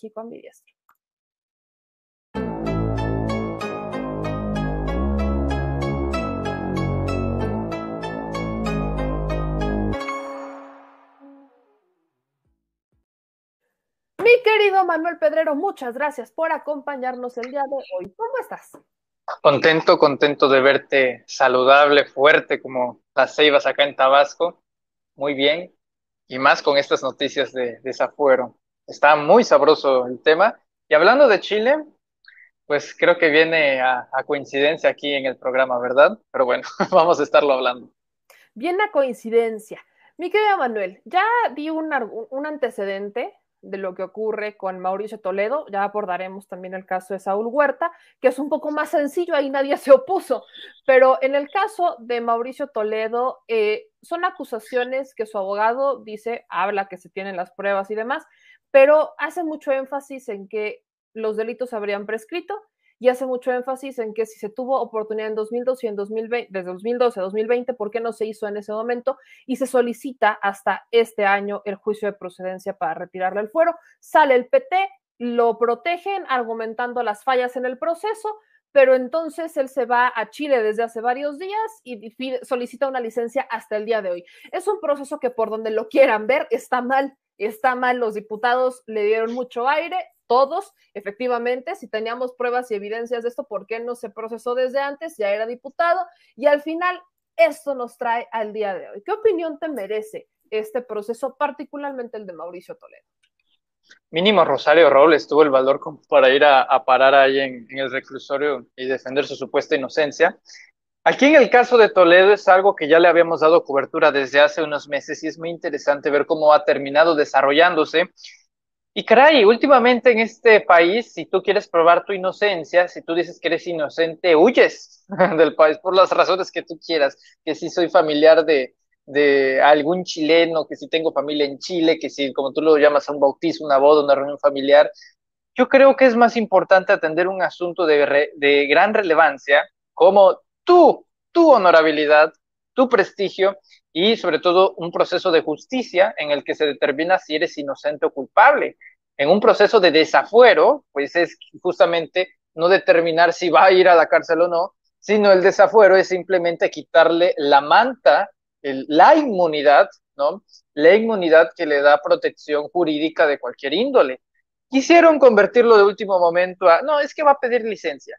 México ambidiestro. Mi querido Manuel Pedrero, muchas gracias por acompañarnos el día de hoy. ¿Cómo estás? Contento de verte saludable, fuerte, como las ceibas acá en Tabasco. Muy bien. Y más con estas noticias de desafuero. Está muy sabroso el tema. Y hablando de Chile, pues creo que viene a coincidencia aquí en el programa, ¿verdad? Pero bueno, vamos a estarlo hablando. Bien a coincidencia. Mi querido Manuel, ya di un antecedente de lo que ocurre con Mauricio Toledo, ya abordaremos también el caso de Saúl Huerta, que es un poco más sencillo, ahí nadie se opuso, pero en el caso de Mauricio Toledo, son acusaciones que su abogado dice, habla que se tienen las pruebas y demás, pero hace mucho énfasis en que los delitos habrían prescrito y hace mucho énfasis en que si se tuvo oportunidad en 2012 y en 2020, desde 2012 a 2020, ¿por qué no se hizo en ese momento? Y se solicita hasta este año el juicio de procedencia para retirarle el fuero. Sale el PT, lo protegen argumentando las fallas en el proceso, pero entonces él se va a Chile desde hace varios días y solicita una licencia hasta el día de hoy. Es un proceso que por donde lo quieran ver está mal, los diputados le dieron mucho aire, todos, efectivamente, si teníamos pruebas y evidencias de esto, ¿por qué no se procesó desde antes? Ya era diputado y al final esto nos trae al día de hoy. ¿Qué opinión te merece este proceso, particularmente el de Mauricio Toledo? Mínimo Rosario Robles tuvo el valor como para ir a parar ahí en el reclusorio y defender su supuesta inocencia. Aquí en el caso de Toledo es algo que ya le habíamos dado cobertura desde hace unos meses y es muy interesante ver cómo ha terminado desarrollándose. Y caray, últimamente en este país, si tú quieres probar tu inocencia, si tú dices que eres inocente, huyes del país por las razones que tú quieras, que si soy familiar de algún chileno, que si tengo familia en Chile, que si, como tú lo llamas, a un bautizo, una boda, una reunión familiar. Yo creo que es más importante atender un asunto de gran relevancia, como tu honorabilidad, tu prestigio y sobre todo un proceso de justicia en el que se determina si eres inocente o culpable. En un proceso de desafuero, pues es justamente no determinar si va a ir a la cárcel o no, sino el desafuero es simplemente quitarle la manta, la inmunidad, ¿no? La inmunidad que le da protección jurídica de cualquier índole. Quisieron convertirlo de último momento a, no, es que va a pedir licencia.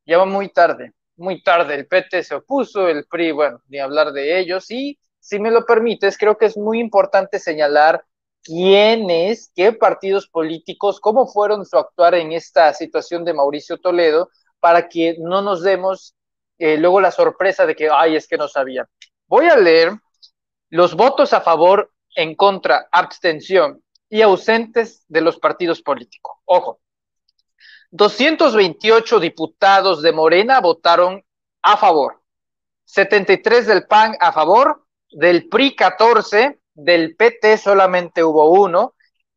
Ya va muy tarde. El PT se opuso, el PRI, bueno, ni hablar de ellos. Y si me lo permites, creo que es muy importante señalar quiénes, qué partidos políticos, cómo fueron su actuar en esta situación de Mauricio Toledo, para que no nos demos luego la sorpresa de que, ay, es que no sabía. Voy a leer los votos a favor, en contra, abstención y ausentes de los partidos políticos. Ojo, 228 diputados de Morena votaron a favor, 73 del PAN a favor, del PRI 14, del PT solamente hubo uno,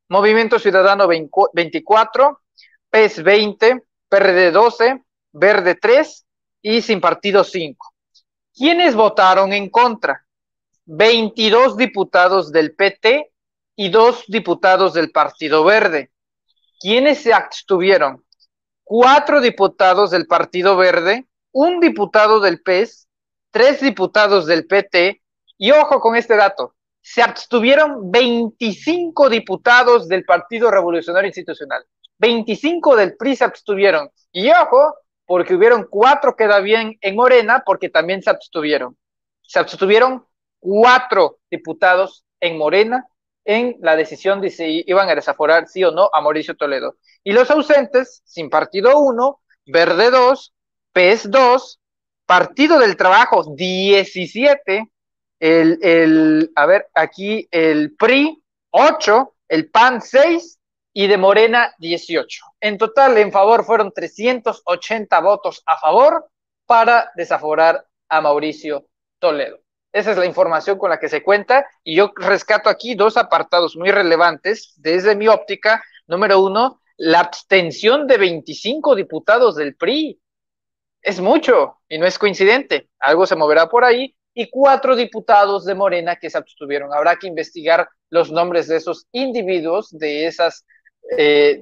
Movimiento Ciudadano 24, PES 20, PRD 12, Verde 3 y Sin Partido 5. ¿Quiénes votaron en contra? 22 diputados del PT y 2 diputados del Partido Verde. ¿Quiénes se abstuvieron? 4 diputados del Partido Verde, un diputado del PES, 3 diputados del PT y ojo con este dato, se abstuvieron 25 diputados del Partido Revolucionario Institucional, 25 del PRI se abstuvieron y ojo, porque hubieron 4 queda bien en Morena porque también se abstuvieron 4 diputados en Morena en la decisión de si iban a desaforar sí o no a Mauricio Toledo. Y los ausentes, Sin Partido 1, Verde 2, PES 2, Partido del Trabajo 17, a ver, aquí el PRI 8, el PAN 6 y de Morena 18. En total, en favor fueron 380 votos a favor para desaforar a Mauricio Toledo. Esa es la información con la que se cuenta y yo rescato aquí 2 apartados muy relevantes desde mi óptica. Número 1, la abstención de 25 diputados del PRI. Es mucho y no es coincidente. Algo se moverá por ahí. Y 4 diputados de Morena que se abstuvieron. Habrá que investigar los nombres de esos individuos, de esas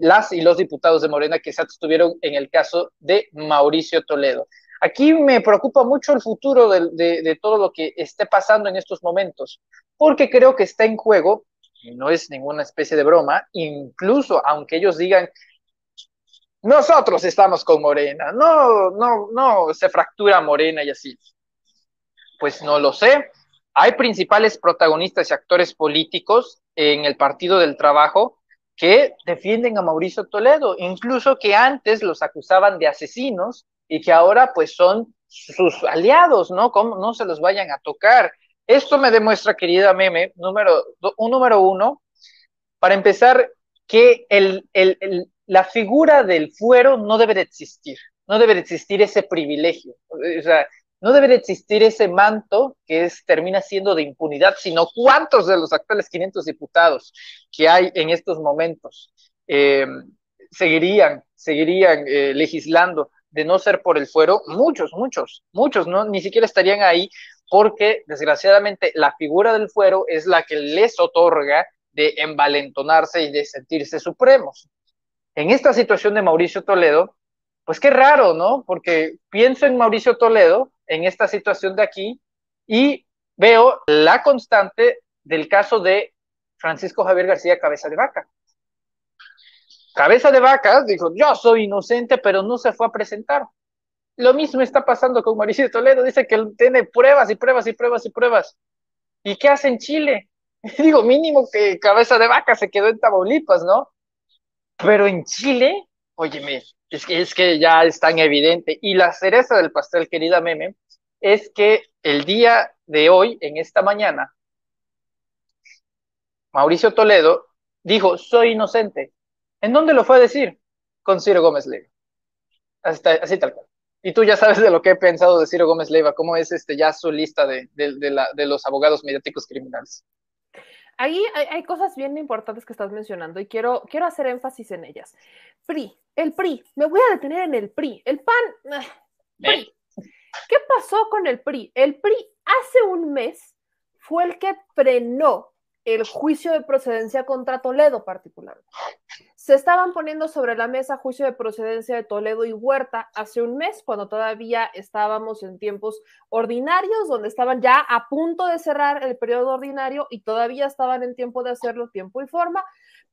las y los diputados de Morena que se abstuvieron en el caso de Mauricio Toledo. Aquí me preocupa mucho el futuro de todo lo que esté pasando en estos momentos, porque creo que está en juego, y no es ninguna especie de broma, incluso aunque ellos digan, nosotros estamos con Morena, no se fractura Morena y así. Pues no lo sé. Hay principales protagonistas y actores políticos en el Partido del Trabajo que defienden a Mauricio Toledo, incluso que antes los acusaban de asesinos y que ahora pues son sus aliados, ¿no? ¿Cómo no se los vayan a tocar? Esto me demuestra, querida Meme, número uno, para empezar, que la figura del fuero no debe de existir, no debe de existir ese privilegio, o sea, no debe de existir ese manto que termina siendo de impunidad, sino cuántos de los actuales 500 diputados que hay en estos momentos seguirían legislando de no ser por el fuero, muchos, ¿no? Ni siquiera estarían ahí porque desgraciadamente la figura del fuero es la que les otorga de envalentonarse y de sentirse supremos. En esta situación de Mauricio Toledo, pues qué raro, ¿no? Porque pienso en Mauricio Toledo, en esta situación de aquí, y veo la constante del caso de Francisco Javier García Cabeza de Vaca. Cabeza de Vaca dijo, yo soy inocente, pero no se fue a presentar. Lo mismo está pasando con Mauricio Toledo, dice que tiene pruebas y pruebas y pruebas y pruebas. ¿Y qué hace en Chile? Digo, mínimo que Cabeza de Vaca se quedó en Tamaulipas, ¿no? Pero en Chile, óyeme, es que ya es tan evidente. Y la cereza del pastel, querida Meme, es que el día de hoy, en esta mañana, Mauricio Toledo dijo, soy inocente. ¿En dónde lo fue a decir? Con Ciro Gómez Leiva. Así tal cual. Y tú ya sabes de lo que he pensado de Ciro Gómez Leiva, cómo es ya su lista de los abogados mediáticos criminales. Ahí hay cosas bien importantes que estás mencionando y quiero hacer énfasis en ellas. El PRI, me voy a detener en el PRI, el PAN, PRI. ¿Qué pasó con el PRI? El PRI hace un mes fue el que frenó el juicio de procedencia contra Toledo particularmente. Se estaban poniendo sobre la mesa juicio de procedencia de Toledo y Huerta hace un mes, cuando todavía estábamos en tiempos ordinarios, donde estaban ya a punto de cerrar el periodo ordinario y todavía estaban en tiempo de hacerlo, tiempo y forma,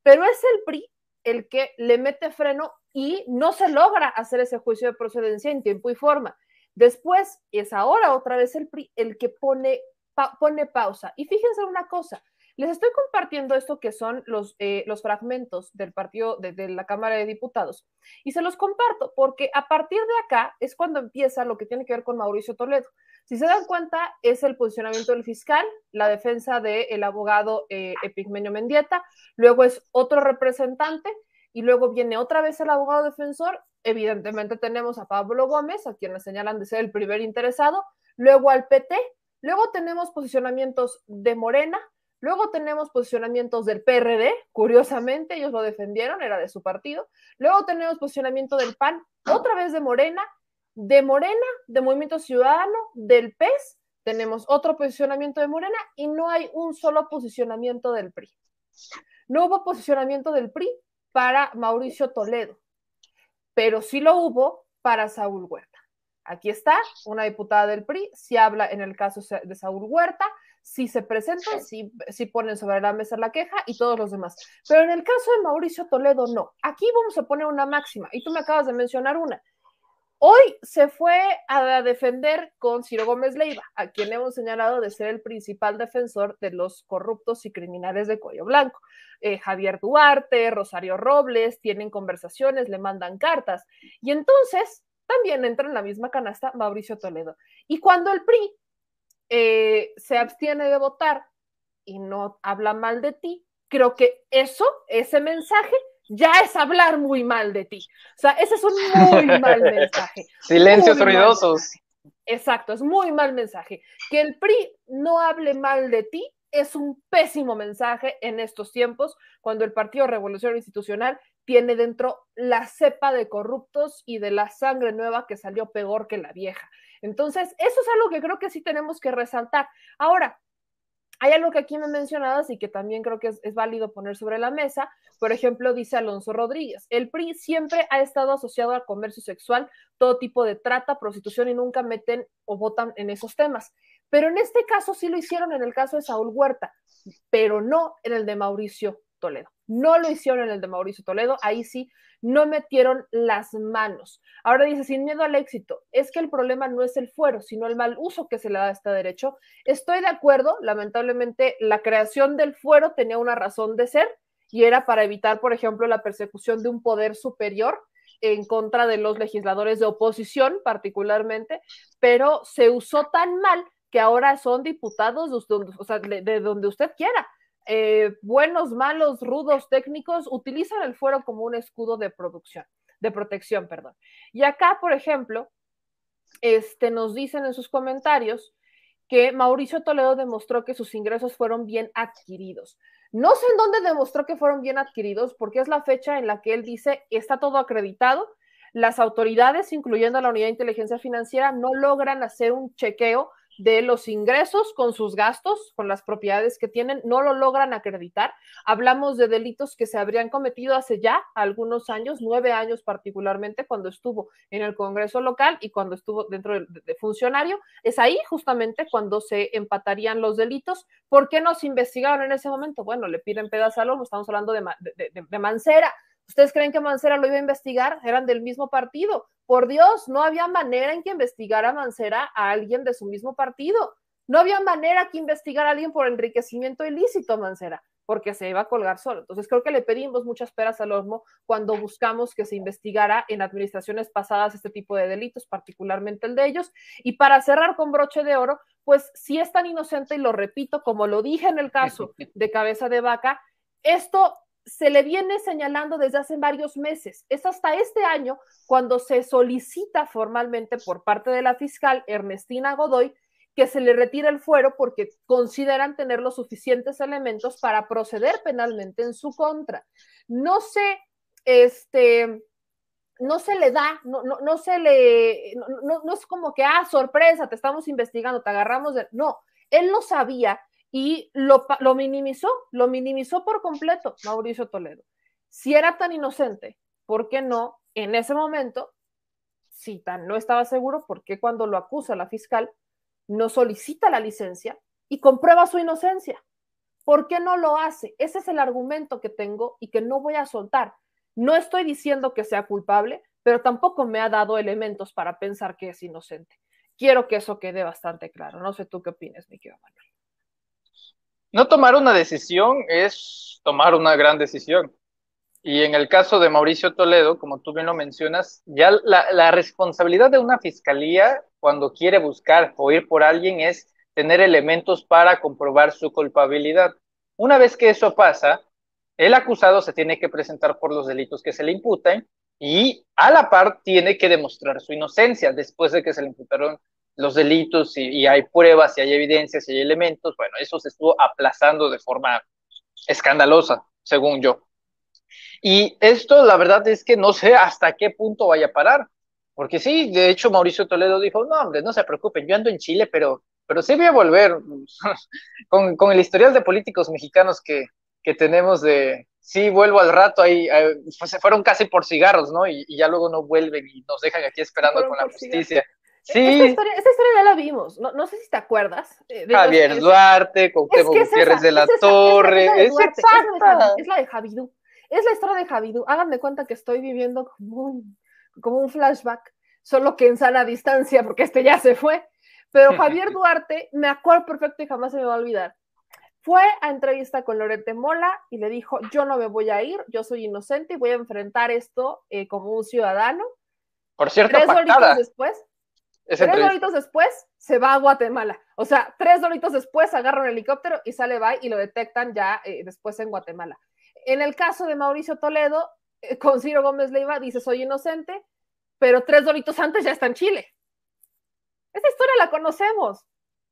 pero es el PRI el que le mete freno y no se logra hacer ese juicio de procedencia en tiempo y forma. Después es ahora otra vez el PRI el que pone pausa. Y fíjense una cosa, les estoy compartiendo esto que son los fragmentos del partido de la Cámara de Diputados y se los comparto porque a partir de acá es cuando empieza lo que tiene que ver con Mauricio Toledo. Si se dan cuenta, es el posicionamiento del fiscal, la defensa del abogado Epigmenio Mendieta, luego es otro representante y luego viene otra vez el abogado defensor. Evidentemente tenemos a Pablo Gómez, a quien le señalan de ser el primer interesado, luego al PT, luego tenemos posicionamientos de Morena, luego tenemos posicionamientos del PRD, curiosamente, ellos lo defendieron, era de su partido, luego tenemos posicionamiento del PAN, otra vez de Morena, de Movimiento Ciudadano, del PES, tenemos otro posicionamiento de Morena y no hay un solo posicionamiento del PRI. No hubo posicionamiento del PRI para Mauricio Toledo, pero sí lo hubo para Saúl Huerta. Aquí está, una diputada del PRI, si habla en el caso de Saúl Huerta, si se presentan, si ponen sobre la mesa la queja y todos los demás. Pero en el caso de Mauricio Toledo, no. Aquí vamos a poner una máxima, y tú me acabas de mencionar una. Hoy se fue a defender con Ciro Gómez Leiva, a quien hemos señalado de ser el principal defensor de los corruptos y criminales de cuello blanco. Javier Duarte, Rosario Robles, tienen conversaciones, le mandan cartas. Y entonces también entra en la misma canasta Mauricio Toledo. Y cuando el PRI se abstiene de votar y no habla mal de ti, creo que ese mensaje ya es hablar muy mal de ti. O sea, ese es un muy mal mensaje. Silencios ruidosos. Exacto, es muy mal mensaje. Que el PRI no hable mal de ti es un pésimo mensaje en estos tiempos, cuando el Partido Revolucionario Institucional tiene dentro la cepa de corruptos y de la sangre nueva que salió peor que la vieja. Entonces, eso es algo que creo que sí tenemos que resaltar. Ahora, Hay algo que aquí me mencionabas y que también creo que es válido poner sobre la mesa. Por ejemplo, dice Alonso Rodríguez, el PRI siempre ha estado asociado al comercio sexual, todo tipo de trata, prostitución y nunca meten o votan en esos temas. Pero en este caso sí lo hicieron en el caso de Saúl Huerta, pero no en el de Mauricio Toledo. No lo hicieron en el de Mauricio Toledo, ahí sí no metieron las manos. Ahora dice, sin miedo al éxito, es que el problema no es el fuero, sino el mal uso que se le da a este derecho. Estoy de acuerdo, lamentablemente la creación del fuero tenía una razón de ser y era para evitar, por ejemplo, la persecución de un poder superior en contra de los legisladores de oposición particularmente, pero se usó tan mal que ahora son diputados o sea, de donde usted quiera. Buenos, malos, rudos, técnicos, utilizan el fuero como un escudo de producción, de protección, perdón. Y acá, por ejemplo, nos dicen en sus comentarios que Mauricio Toledo demostró que sus ingresos fueron bien adquiridos. No sé en dónde demostró que fueron bien adquiridos, porque es la fecha en la que él dice está todo acreditado. Las autoridades, incluyendo la Unidad de Inteligencia Financiera, no logran hacer un chequeo de los ingresos con sus gastos, con las propiedades que tienen, no lo logran acreditar. Hablamos de delitos que se habrían cometido hace ya algunos años, 9 años particularmente, cuando estuvo en el Congreso local y cuando estuvo dentro de funcionario. Es ahí justamente cuando se empatarían los delitos. ¿Por qué no se investigaron en ese momento? Bueno, le piden pedazo al lomo, estamos hablando de Mancera. ¿Ustedes creen que Mancera lo iba a investigar? Eran del mismo partido. Por Dios, no había manera en que investigara Mancera a alguien de su mismo partido. No había manera que investigara a alguien por enriquecimiento ilícito, Mancera, porque se iba a colgar solo. Entonces creo que le pedimos muchas peras al horno cuando buscamos que se investigara en administraciones pasadas este tipo de delitos, particularmente el de ellos. Y para cerrar con broche de oro, pues si es tan inocente, y lo repito, como lo dije en el caso de Cabeza de Vaca, esto se le viene señalando desde hace varios meses. Es hasta este año cuando se solicita formalmente por parte de la fiscal Ernestina Godoy que se le retire el fuero porque consideran tener los suficientes elementos para proceder penalmente en su contra. No sé, no se le da, no se le, no es como que, sorpresa, te estamos investigando, te agarramos de... No, él lo sabía y lo minimizó por completo Mauricio Toledo. Si era tan inocente, ¿por qué no en ese momento, si tan no estaba seguro, por qué cuando lo acusa la fiscal no solicita la licencia y comprueba su inocencia? ¿Por qué no lo hace? Ese es el argumento que tengo y que no voy a soltar. No estoy diciendo que sea culpable, pero tampoco me ha dado elementos para pensar que es inocente. Quiero que eso quede bastante claro. No sé tú qué opinas, mi querido Manuel. No tomar una decisión es tomar una gran decisión. Y en el caso de Mauricio Toledo, como tú bien lo mencionas, ya la responsabilidad de una fiscalía cuando quiere buscar o ir por alguien es tener elementos para comprobar su culpabilidad. Una vez que eso pasa, el acusado se tiene que presentar por los delitos que se le imputan y a la par tiene que demostrar su inocencia después de que se le imputaron los delitos y hay pruebas, y hay evidencias, y hay elementos. Bueno, eso se estuvo aplazando de forma escandalosa, según yo. Y esto, la verdad es que no sé hasta qué punto vaya a parar. Porque sí, de hecho, Mauricio Toledo dijo, no, hombre, no se preocupen, yo ando en Chile, pero sí voy a volver con el historial de políticos mexicanos que tenemos de, sí, vuelvo al rato, ahí, pues se fueron casi por cigarros, ¿no? Y ya luego no vuelven y nos dejan aquí esperando con la justicia. Esta Sí, historia ya la vimos, no sé si te acuerdas. Digo, Javier Duarte, es Cuauhtémoc que es Gutiérrez esa, de la esa de Torre, es Duarte, exacta. es la de Javidú. Es la historia de Javidú. Háganme cuenta que estoy viviendo como un flashback, solo que en sana distancia, porque ya se fue. Pero Javier Duarte, me acuerdo perfecto y jamás se me va a olvidar. Fue a entrevista con Lorete Mola y le dijo, yo no me voy a ir, yo soy inocente y voy a enfrentar esto como un ciudadano. Por cierto, Tres doritos pactada después, esa 3 entrevista. doritos después se va a Guatemala. O sea, 3 doritos después agarra un helicóptero y sale, va y lo detectan ya después en Guatemala. En el caso de Mauricio Toledo, con Ciro Gómez Leiva, dice soy inocente, pero 3 doritos antes ya está en Chile. Esa historia la conocemos.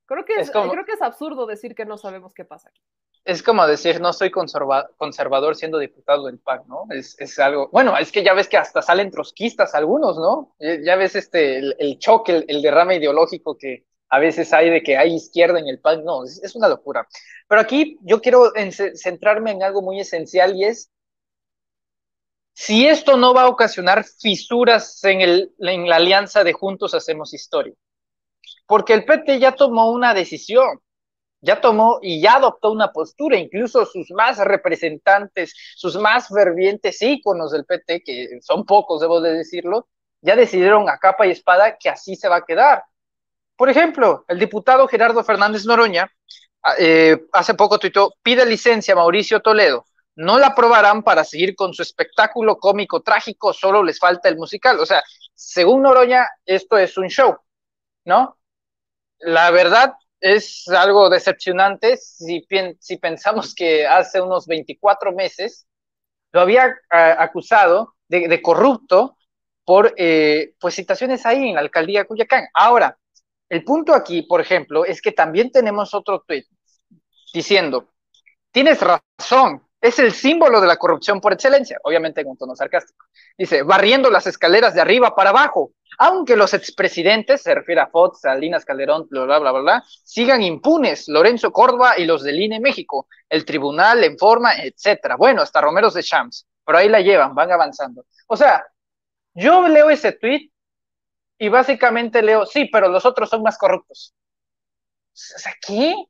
Creo que es absurdo decir que no sabemos qué pasa aquí. Es como decir, no soy conservador siendo diputado del PAN, ¿no? Es algo, bueno, es que ya ves que hasta salen trotskistas algunos, ¿no? Ya ves el choque, el derrame ideológico a veces hay de que hay izquierda en el PAN, no, es una locura. Pero aquí yo quiero centrarme en algo muy esencial y es si esto no va a ocasionar fisuras en la alianza de Juntos Hacemos Historia. Porque el PT ya tomó una decisión, ya tomó y ya adoptó una postura, incluso sus más representantes, sus más fervientes íconos del PT, que son pocos, debo de decirlo, ya decidieron a capa y espada que así se va a quedar. Por ejemplo, el diputado Gerardo Fernández Noroña hace poco tuitó, pide licencia a Mauricio Toledo, no la aprobarán para seguir con su espectáculo cómico trágico, solo les falta el musical. O sea, según Noroña, esto es un show, ¿no? La verdad es algo decepcionante si pensamos que hace unos 24 meses lo había acusado de corrupto por pues citaciones ahí en la alcaldía de Culiacán. Ahora, el punto aquí, por ejemplo, es que también tenemos otro tuit diciendo, tienes razón, es el símbolo de la corrupción por excelencia, obviamente en un tono sarcástico. Dice, barriendo las escaleras de arriba para abajo, aunque los expresidentes, se refiere a Fox, Salinas, Calderón, bla, bla, bla, bla, bla, sigan impunes, Lorenzo Córdoba y los del INE México, el tribunal en forma, etcétera. Bueno, hasta Romeros de Champs, pero ahí la llevan, van avanzando. O sea, yo leo ese tweet y básicamente leo, sí, pero los otros son más corruptos. O sea, ¿qué? No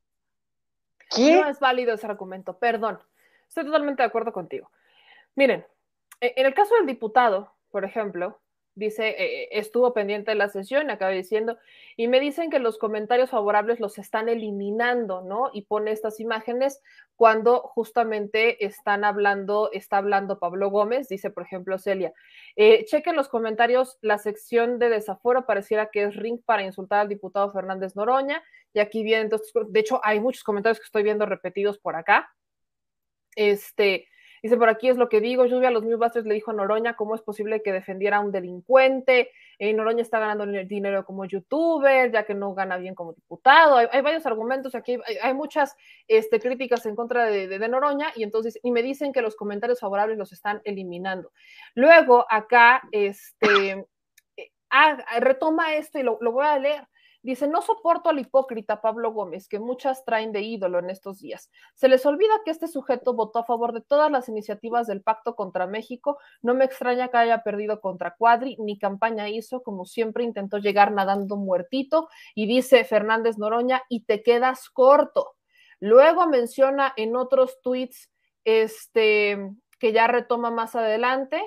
¿Qué? es válido ese argumento, perdón. Estoy totalmente de acuerdo contigo. Miren, en el caso del diputado, por ejemplo, dice, estuvo pendiente de la sesión, acaba diciendo, y me dicen que los comentarios favorables los están eliminando, ¿no? Y pone estas imágenes cuando justamente está hablando Pablo Gómez, dice, por ejemplo, Celia, chequen los comentarios, la sección de desaforo pareciera que es ring para insultar al diputado Fernández Noroña, y aquí vienen, entonces, de hecho, hay muchos comentarios que estoy viendo repetidos por acá. Dice, por aquí es lo que digo, Lluvia a los Newbusters le dijo a Noroña cómo es posible que defendiera a un delincuente, Noroña está ganando dinero como youtuber, ya que no gana bien como diputado, hay varios argumentos aquí, hay muchas críticas en contra de Noroña, y entonces, y me dicen que los comentarios favorables los están eliminando. Luego, acá, retoma esto y lo voy a leer. Dice, no soporto al hipócrita Pablo Gómez, que muchas traen de ídolo en estos días. Se les olvida que este sujeto votó a favor de todas las iniciativas del Pacto contra México. No me extraña que haya perdido contra Cuadri, ni campaña hizo, como siempre intentó llegar nadando muertito. Y dice Fernández Noroña, y te quedas corto. Luego menciona en otros tweets que ya retoma más adelante.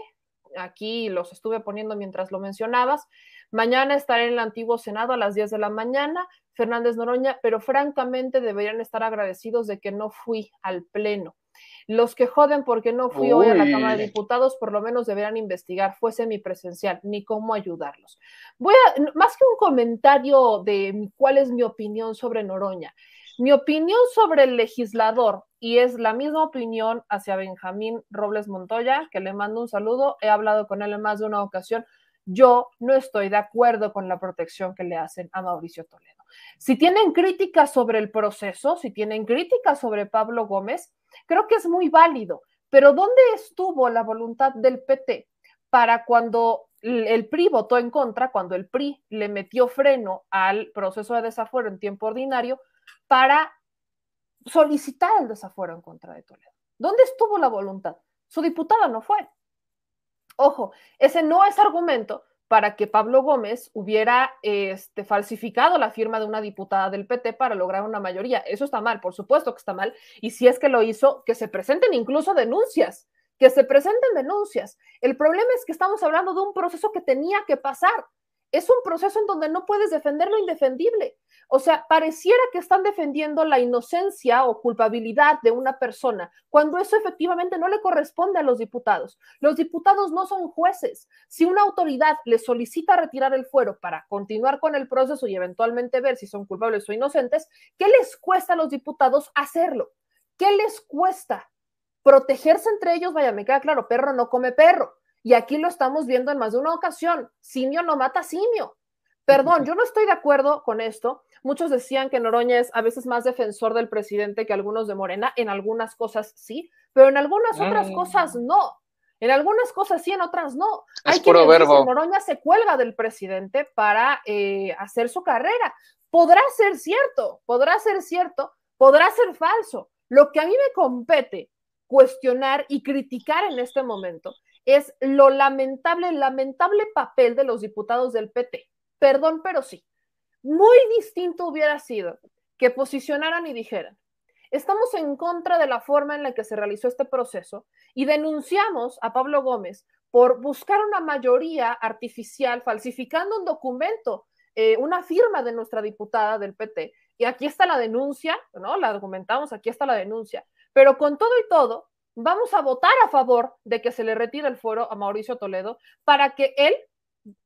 Aquí los estuve poniendo mientras lo mencionabas. Mañana estaré en el antiguo Senado a las 10 de la mañana, Fernández Noroña, pero francamente deberían estar agradecidos de que no fui al pleno. Los que joden porque no fui hoy a la Cámara de Diputados, por lo menos deberían investigar, fue semipresencial, ni cómo ayudarlos. Más que un comentario de cuál es mi opinión sobre Noroña, mi opinión sobre el legislador, y es la misma opinión hacia Benjamín Robles Montoya, que le mando un saludo, he hablado con él en más de una ocasión. Yo no estoy de acuerdo con la protección que le hacen a Mauricio Toledo. Si tienen críticas sobre el proceso, si tienen críticas sobre Pablo Gómez, creo que es muy válido, pero ¿dónde estuvo la voluntad del PT para cuando el PRI votó en contra, cuando el PRI le metió freno al proceso de desafuero en tiempo ordinario para solicitar el desafuero en contra de Toledo? ¿Dónde estuvo la voluntad? Su diputada no fue. Ojo, ese no es argumento para que Pablo Gómez hubiera falsificado la firma de una diputada del PT para lograr una mayoría. Eso está mal, por supuesto que está mal. Y si es que lo hizo, que se presenten incluso denuncias, que se presenten denuncias. El problema es que estamos hablando de un proceso que tenía que pasar. Es un proceso en donde no puedes defender lo indefendible. O sea, pareciera que están defendiendo la inocencia o culpabilidad de una persona, cuando eso efectivamente no le corresponde a los diputados. Los diputados no son jueces. Si una autoridad les solicita retirar el fuero para continuar con el proceso y eventualmente ver si son culpables o inocentes, ¿qué les cuesta a los diputados hacerlo? ¿Qué les cuesta? Protegerse entre ellos, vaya, me queda claro, perro no come perro. Y aquí lo estamos viendo en más de una ocasión. Simio no mata simio. Perdón, yo no estoy de acuerdo con esto. Muchos decían que Noroña es a veces más defensor del presidente que algunos de Morena. En algunas cosas sí, pero en algunas otras cosas no. En algunas cosas sí, en otras no. Es Hay quienes puro dicen, verbo. Noroña se cuelga del presidente para hacer su carrera. Podrá ser cierto, podrá ser cierto, podrá ser falso. Lo que a mí me compete cuestionar y criticar en este momento es lo lamentable, el lamentable papel de los diputados del PT. Perdón, pero sí. Muy distinto hubiera sido que posicionaran y dijeran, estamos en contra de la forma en la que se realizó este proceso y denunciamos a Pablo Gómez por buscar una mayoría artificial, falsificando un documento, una firma de nuestra diputada del PT. Y aquí está la denuncia, ¿no? La argumentamos, aquí está la denuncia. Pero con todo y todo, vamos a votar a favor de que se le retire el fuero a Mauricio Toledo para que él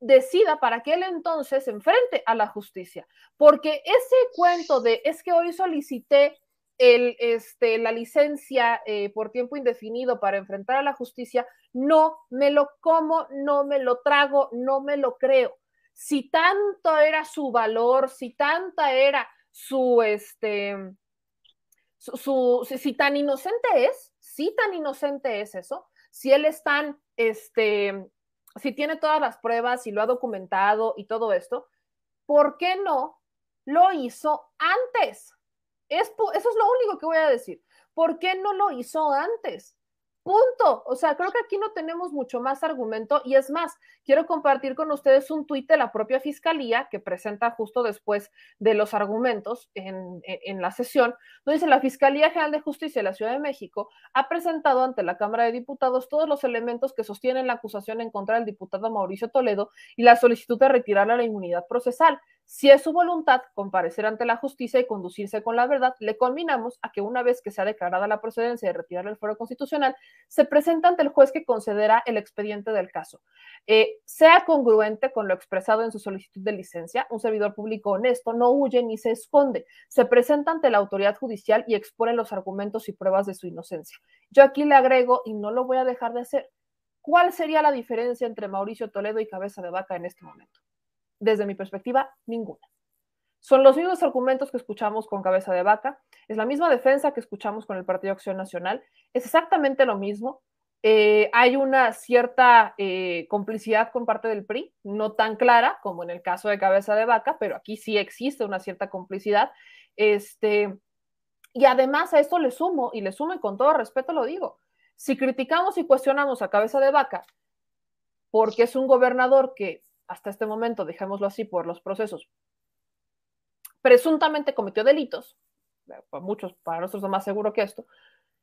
decida, para que él entonces se enfrente a la justicia. Porque ese cuento de es que hoy solicité la licencia por tiempo indefinido para enfrentar a la justicia, no me lo como, no me lo trago, no me lo creo. Si tanto era su valor, si tanta era si tan inocente es, si tan inocente es eso, si él es tan, si tiene todas las pruebas y lo ha documentado y todo esto, ¿por qué no lo hizo antes? Eso es lo único que voy a decir. ¿Por qué no lo hizo antes? Punto. O sea, creo que aquí no tenemos mucho más argumento y es más, quiero compartir con ustedes un tuit de la propia fiscalía que presenta justo después de los argumentos en la sesión, donde dice la Fiscalía General de Justicia de la Ciudad de México ha presentado ante la Cámara de Diputados todos los elementos que sostienen la acusación en contra del diputado Mauricio Toledo y la solicitud de retirarle la inmunidad procesal. Si es su voluntad comparecer ante la justicia y conducirse con la verdad, le conminamos a que una vez que sea declarada la procedencia de retirarle el fuero constitucional, se presenta ante el juez que concederá el expediente del caso. Sea congruente con lo expresado en su solicitud de licencia, un servidor público honesto no huye ni se esconde, se presenta ante la autoridad judicial y expone los argumentos y pruebas de su inocencia. Yo aquí le agrego, y no lo voy a dejar de hacer, ¿cuál sería la diferencia entre Mauricio Toledo y Cabeza de Vaca en este momento? Desde mi perspectiva, ninguna. Son los mismos argumentos que escuchamos con Cabeza de Vaca, es la misma defensa que escuchamos con el Partido Acción Nacional, es exactamente lo mismo. Hay una cierta complicidad con parte del PRI, no tan clara como en el caso de Cabeza de Vaca, pero aquí sí existe una cierta complicidad. Y además a esto le sumo, y con todo respeto lo digo, si criticamos y cuestionamos a Cabeza de Vaca porque es un gobernador que hasta este momento, dejémoslo así, por los procesos, presuntamente cometió delitos, para muchos, para nosotros es más seguro que esto,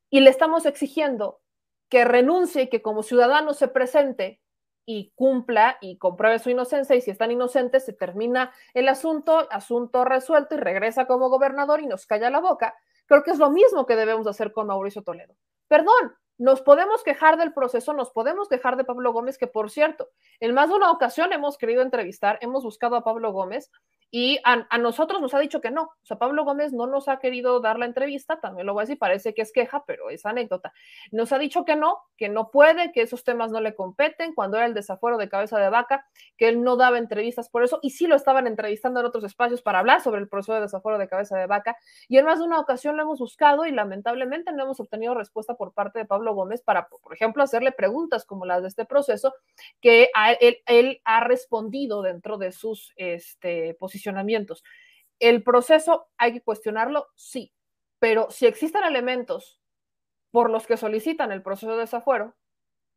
y le estamos exigiendo que renuncie y que como ciudadano se presente y cumpla y compruebe su inocencia, y si están inocentes se termina el asunto resuelto y regresa como gobernador y nos calla la boca. Creo que es lo mismo que debemos hacer con Mauricio Toledo. Perdón, nos podemos quejar del proceso, nos podemos quejar de Pablo Gómez, que por cierto, en más de una ocasión hemos querido entrevistar, hemos buscado a Pablo Gómez y a nosotros nos ha dicho que no. O sea, Pablo Gómez no nos ha querido dar la entrevista, también lo voy a decir, parece que es queja, pero es anécdota. Nos ha dicho que no puede, que esos temas no le competen, cuando era el desafuero de Cabeza de Vaca, que él no daba entrevistas por eso, y sí lo estaban entrevistando en otros espacios para hablar sobre el proceso de desafuero de Cabeza de Vaca, y en más de una ocasión lo hemos buscado y lamentablemente no hemos obtenido respuesta por parte de Pablo Gómez para, por ejemplo, hacerle preguntas como las de este proceso, que él ha respondido dentro de sus posicionamientos. El proceso hay que cuestionarlo, sí, pero si existen elementos por los que solicitan el proceso de desafuero,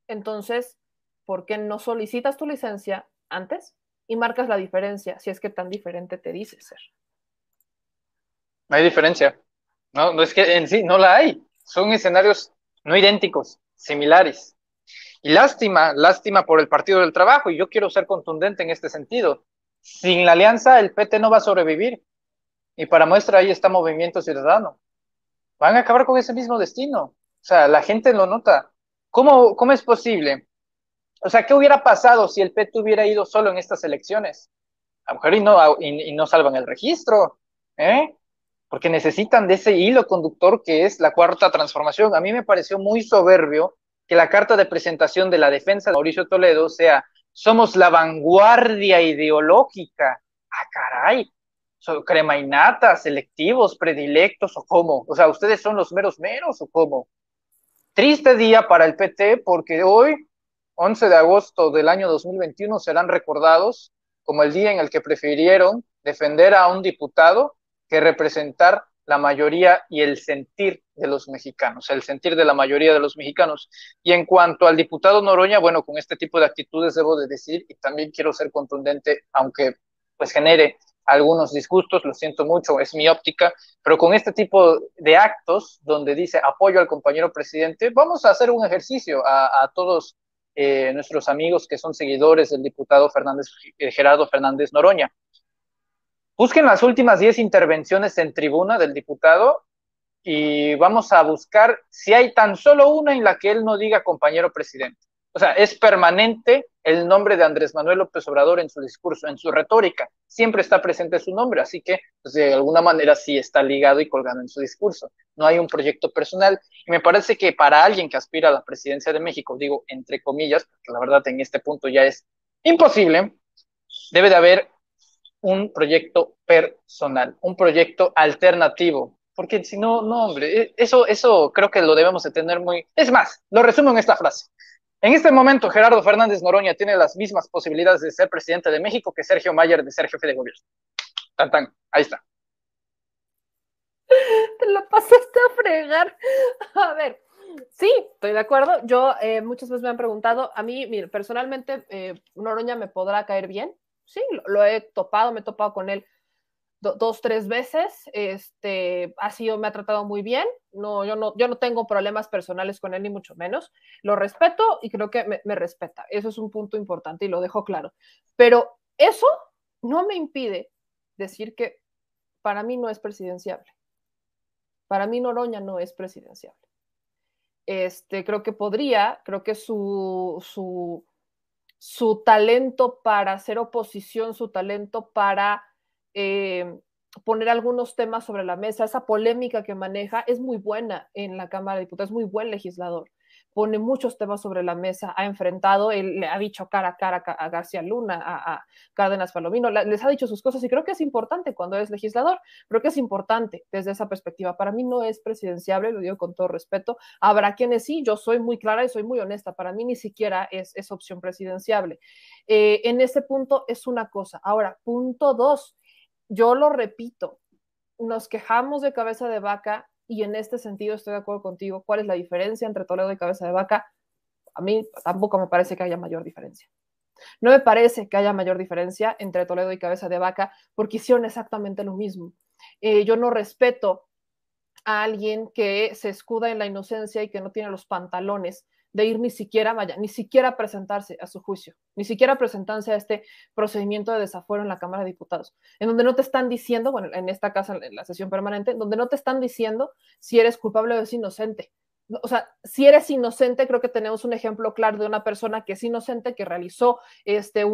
entonces, ¿por qué no solicitas tu licencia antes y marcas la diferencia si es que tan diferente te dice ser? No hay diferencia. No, no es que en sí no la hay. Son escenarios no idénticos, similares. Y lástima por el Partido del Trabajo, y yo quiero ser contundente en este sentido. Sin la alianza, el PT no va a sobrevivir. Y para muestra ahí está Movimiento Ciudadano. Van a acabar con ese mismo destino. O sea, la gente lo nota. ¿Cómo es posible? O sea, ¿qué hubiera pasado si el PT hubiera ido solo en estas elecciones? A lo mejor y no salvan el registro, ¿eh? Porque necesitan de ese hilo conductor que es la cuarta transformación. A mí me pareció muy soberbio que la carta de presentación de la defensa de Mauricio Toledo sea: somos la vanguardia ideológica. Ah, caray, crema y nata, selectivos, predilectos, o cómo. O sea, ¿ustedes son los meros meros o cómo? Triste día para el PT, porque hoy 11 de agosto del año 2021 serán recordados como el día en el que prefirieron defender a un diputado que representar la mayoría y el sentir de los mexicanos, el sentir de la mayoría de los mexicanos. Y en cuanto al diputado Noroña, bueno, con este tipo de actitudes debo de decir, y también quiero ser contundente, aunque pues genere algunos disgustos, lo siento mucho, es mi óptica, pero con este tipo de actos donde dice apoyo al compañero presidente, vamos a hacer un ejercicio a todos nuestros amigos que son seguidores del diputado Gerardo Fernández Noroña. Busquen las últimas 10 intervenciones en tribuna del diputado y vamos a buscar si hay tan solo una en la que él no diga compañero presidente. O sea, es permanente el nombre de Andrés Manuel López Obrador en su discurso, en su retórica. Siempre está presente su nombre, así que pues, de alguna manera sí está ligado y colgado en su discurso. No hay un proyecto personal. Y me parece que para alguien que aspira a la presidencia de México, digo entre comillas, porque la verdad en este punto ya es imposible, debe de haber un proyecto personal, un proyecto alternativo, porque si no, no, hombre, eso creo que lo debemos de tener muy... Es más, lo resumo en esta frase. En este momento, Gerardo Fernández Noroña tiene las mismas posibilidades de ser presidente de México que Sergio Mayer de ser jefe de gobierno. Tan, tan, ahí está. Te lo pasaste a fregar. A ver, sí, estoy de acuerdo. Yo muchas veces me han preguntado, a mí, mire, personalmente, Noroña me podrá caer bien. Sí, lo he topado, me he topado con él dos, tres veces. Me ha tratado muy bien. No, yo no tengo problemas personales con él, ni mucho menos. Lo respeto y creo que me respeta. Eso es un punto importante y lo dejo claro. Pero eso no me impide decir que para mí no es presidenciable. Para mí Noroña no es presidenciable. Creo que su talento para hacer oposición, su talento para poner algunos temas sobre la mesa, esa polémica que maneja es muy buena en la Cámara de Diputados, es muy buen legislador. Pone muchos temas sobre la mesa, ha enfrentado, él le ha dicho cara a cara a García Luna, a Cárdenas Palomino, les ha dicho sus cosas y creo que es importante cuando es legislador, creo que es importante desde esa perspectiva. Para mí no es presidenciable, lo digo con todo respeto. Habrá quienes sí, yo soy muy clara y soy muy honesta, para mí ni siquiera es opción presidenciable. En ese punto es una cosa. Ahora, punto dos, yo lo repito, nos quejamos de Cabeza de Vaca y en este sentido estoy de acuerdo contigo. ¿Cuál es la diferencia entre Toledo y Cabeza de Vaca? A mí tampoco me parece que haya mayor diferencia. No me parece que haya mayor diferencia entre Toledo y Cabeza de Vaca porque hicieron exactamente lo mismo. Yo no respeto a alguien que se escuda en la inocencia y que no tiene los pantalones de ir ni siquiera presentarse a su juicio, ni siquiera presentarse a este procedimiento de desafuero en la Cámara de Diputados, en donde no te están diciendo, bueno, en esta casa, en la sesión permanente, donde no te están diciendo si eres culpable o eres inocente. O sea, si eres inocente, creo que tenemos un ejemplo claro de una persona que es inocente, que realizó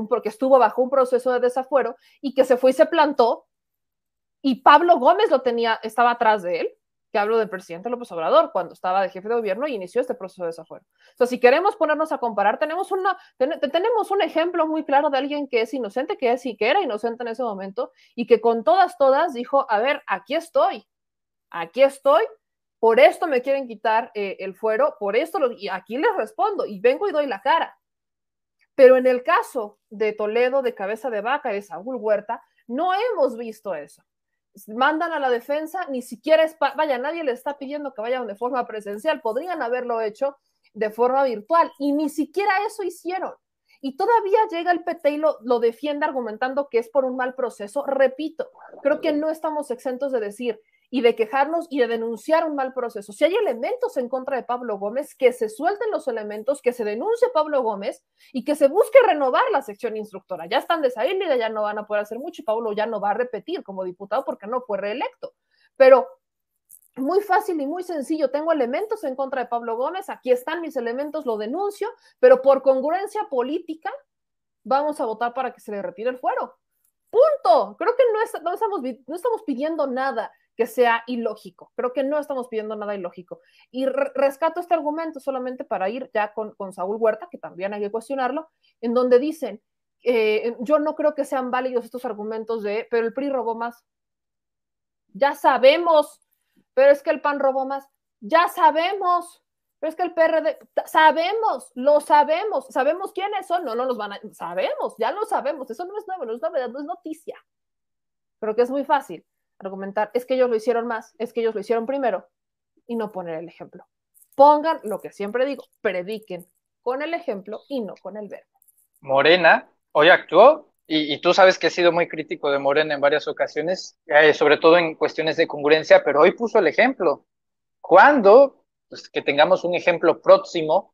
porque estuvo bajo un proceso de desafuero y que se fue y se plantó, y Pablo Gómez estaba atrás de él, que hablo del presidente López Obrador, cuando estaba de jefe de gobierno y inició este proceso de desafuero. Entonces, si queremos ponernos a comparar, tenemos un ejemplo muy claro de alguien que es inocente, que era inocente en ese momento, y que con todas dijo, a ver, aquí estoy, por esto me quieren quitar el fuero, y aquí les respondo, y vengo y doy la cara. Pero en el caso de Toledo, de Cabeza de Vaca, de Saúl Huerta, no hemos visto eso. Mandan a la defensa, ni siquiera nadie le está pidiendo que vayan de forma presencial, podrían haberlo hecho de forma virtual y ni siquiera eso hicieron. Y todavía llega el PT y lo defiende argumentando que es por un mal proceso. Repito, creo que no estamos exentos de decir y de quejarnos y de denunciar un mal proceso. Si hay elementos en contra de Pablo Gómez, que se suelten los elementos, que se denuncie a Pablo Gómez y que se busque renovar la sección instructora. Ya están desaílidas, ya no van a poder hacer mucho y Pablo ya no va a repetir como diputado porque no fue reelecto. Pero muy fácil y muy sencillo, tengo elementos en contra de Pablo Gómez, aquí están mis elementos, lo denuncio, pero por congruencia política vamos a votar para que se le retire el fuero. Punto. Creo que no estamos pidiendo nada que sea ilógico. Creo que no estamos pidiendo nada ilógico. Y rescato este argumento solamente para ir ya con Saúl Huerta, que también hay que cuestionarlo, en donde dicen, yo no creo que sean válidos estos argumentos pero el PRI robó más. Ya sabemos, pero es que el PAN robó más. Ya sabemos, pero es que el PRD, sabemos, lo sabemos, sabemos quiénes son, no nos van a, sabemos, ya lo sabemos, eso no es nuevo, no es novedad, no es noticia, pero que es muy fácil argumentar, es que ellos lo hicieron más, es que ellos lo hicieron primero, y no poner el ejemplo. Pongan lo que siempre digo, prediquen con el ejemplo y no con el verbo. Morena hoy actuó, y tú sabes que he sido muy crítico de Morena en varias ocasiones, sobre todo en cuestiones de congruencia, pero hoy puso el ejemplo. Cuando, pues, que tengamos un ejemplo próximo,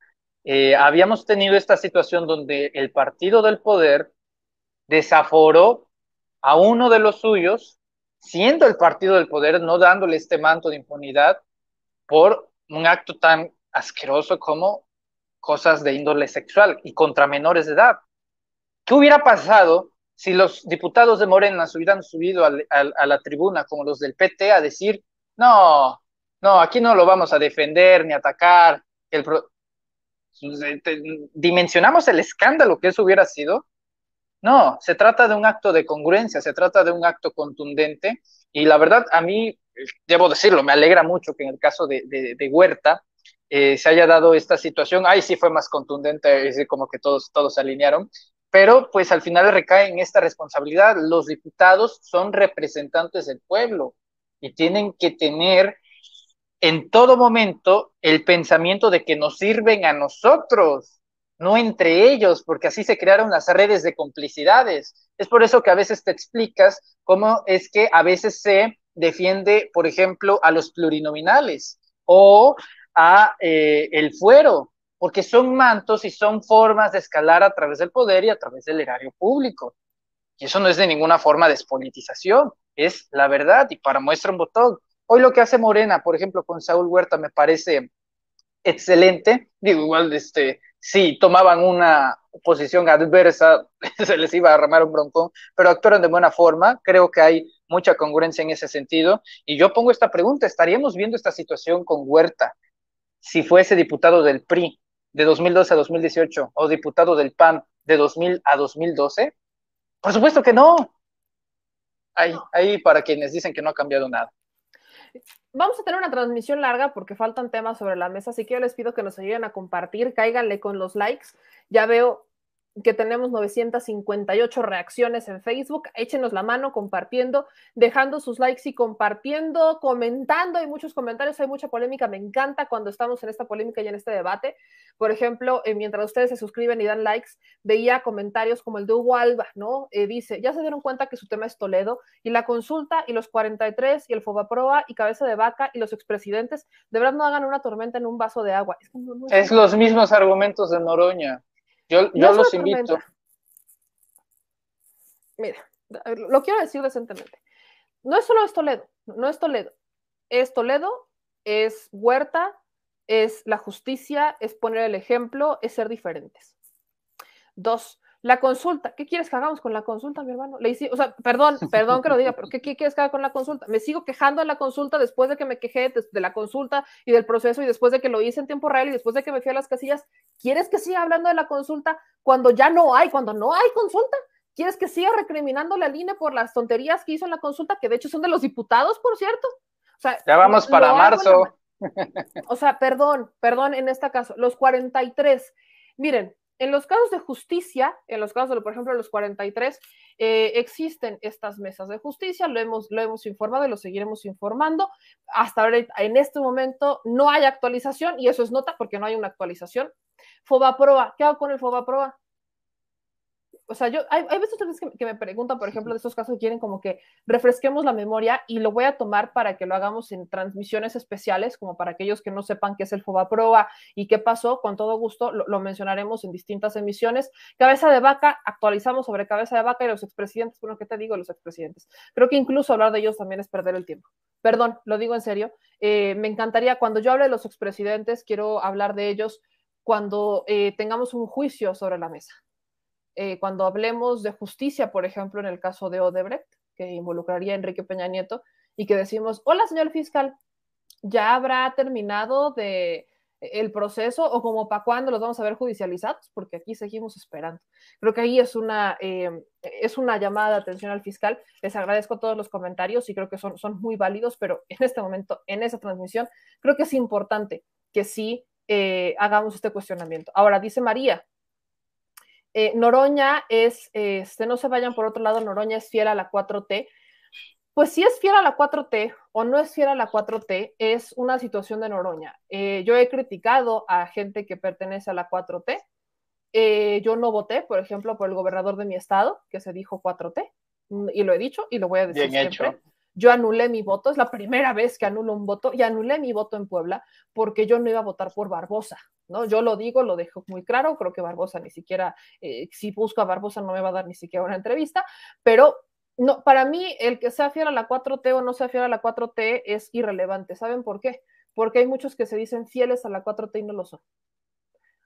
habíamos tenido esta situación donde el partido del poder desaforó a uno de los suyos, siendo el partido del poder, no dándole este manto de impunidad por un acto tan asqueroso como cosas de índole sexual y contra menores de edad. ¿Qué hubiera pasado si los diputados de Morena se hubieran subido a la tribuna como los del PT a decir, no, no, aquí no lo vamos a defender ni atacar? El pro... ¿Dimensionamos el escándalo que eso hubiera sido? No, se trata de un acto de congruencia, se trata de un acto contundente y la verdad a mí, debo decirlo, me alegra mucho que en el caso de Huerta se haya dado esta situación. Ahí sí fue más contundente, es como que todos se alinearon, pero pues al final recae en esta responsabilidad. Los diputados son representantes del pueblo y tienen que tener en todo momento el pensamiento de que nos sirven a nosotros, no entre ellos, porque así se crearon las redes de complicidades. Es por eso que a veces te explicas cómo es que a veces se defiende, por ejemplo, a los plurinominales o a el fuero, porque son mantos y son formas de escalar a través del poder y a través del erario público. Y eso no es de ninguna forma despolitización, es la verdad. Y para muestra un botón, hoy lo que hace Morena, por ejemplo, con Saúl Huerta, me parece excelente. Digo, igual, sí, tomaban una posición adversa, se les iba a armar un broncón, pero actuaron de buena forma. Creo que hay mucha congruencia en ese sentido. Y yo pongo esta pregunta, ¿estaríamos viendo esta situación con Huerta si fuese diputado del PRI de 2012 a 2018 o diputado del PAN de 2000 a 2012? Por supuesto que no. Ahí para quienes dicen que no ha cambiado nada. Vamos a tener una transmisión larga porque faltan temas sobre la mesa, así que yo les pido que nos ayuden a compartir, cáiganle con los likes. Ya veo que tenemos 958 reacciones en Facebook, échenos la mano compartiendo, dejando sus likes y compartiendo, comentando, hay muchos comentarios, hay mucha polémica, me encanta cuando estamos en esta polémica y en este debate. Por ejemplo, mientras ustedes se suscriben y dan likes, veía comentarios como el de Hugo Alba, ¿no? Dice, ya se dieron cuenta que su tema es Toledo y la consulta y los 43 y el Fobaproa y cabeza de vaca y los expresidentes, de verdad no hagan una tormenta en un vaso de agua. Es, que es los mismos argumentos de Noroña. Yo los invito. Mira, lo quiero decir decentemente. No es solo es Toledo, no es Toledo. Es Toledo, es Huerta, es la justicia, es poner el ejemplo, es ser diferentes. 2, la consulta. ¿Qué quieres que hagamos con la consulta, mi hermano? Le hice, o sea, perdón que lo diga, pero ¿qué quieres que haga con la consulta? Me sigo quejando de la consulta después de que me quejé de la consulta y del proceso y después de que lo hice en tiempo real y después de que me fui a las casillas. ¿Quieres que siga hablando de la consulta cuando ya no hay, cuando no hay consulta? ¿Quieres que siga recriminándole al INE por las tonterías que hizo en la consulta, que de hecho son de los diputados, por cierto? O sea, ya vamos para marzo. O sea, perdón, en este caso, los 43. Miren, en los casos de justicia, en los casos de, por ejemplo, los 43, existen estas mesas de justicia, lo hemos informado y lo seguiremos informando. Hasta ahora, en este momento, no hay actualización y eso es nota porque no hay una actualización. Fobaproa, ¿qué hago con el Fobaproa? O sea, hay veces que me preguntan, por ejemplo, de estos casos que quieren como que refresquemos la memoria y lo voy a tomar para que lo hagamos en transmisiones especiales, como para aquellos que no sepan qué es el Fobaproa y qué pasó, con todo gusto lo mencionaremos en distintas emisiones. Cabeza de vaca, actualizamos sobre cabeza de vaca y los expresidentes. Bueno, ¿qué te digo los expresidentes? Creo que incluso hablar de ellos también es perder el tiempo. Perdón, lo digo en serio. Me encantaría, cuando yo hable de los expresidentes, quiero hablar de ellos cuando tengamos un juicio sobre la mesa. Cuando hablemos de justicia, por ejemplo, en el caso de Odebrecht, que involucraría a Enrique Peña Nieto, y que decimos, hola, señor fiscal, ¿ya habrá terminado el proceso o como para cuándo los vamos a ver judicializados? Porque aquí seguimos esperando. Creo que ahí es una llamada de atención al fiscal. Les agradezco todos los comentarios y creo que son muy válidos, pero en este momento, en esa transmisión, creo que es importante que sí hagamos este cuestionamiento. Ahora, dice María, Noroña es, no se vayan por otro lado, Noroña es fiel a la 4T. Pues si es fiel a la 4T o no es fiel a la 4T, es una situación de Noroña. Yo he criticado a gente que pertenece a la 4T. Yo no voté, por ejemplo, por el gobernador de mi estado, que se dijo 4T, y lo he dicho y lo voy a decir Bien siempre. hecho. Yo anulé mi voto, es la primera vez que anulo un voto, y anulé mi voto en Puebla porque yo no iba a votar por Barbosa, ¿no? Yo lo digo, lo dejo muy claro, creo que Barbosa ni siquiera, si busco a Barbosa no me va a dar ni siquiera una entrevista, pero no, para mí el que sea fiel a la 4T o no sea fiel a la 4T es irrelevante. ¿Saben por qué? Porque hay muchos que se dicen fieles a la 4T y no lo son.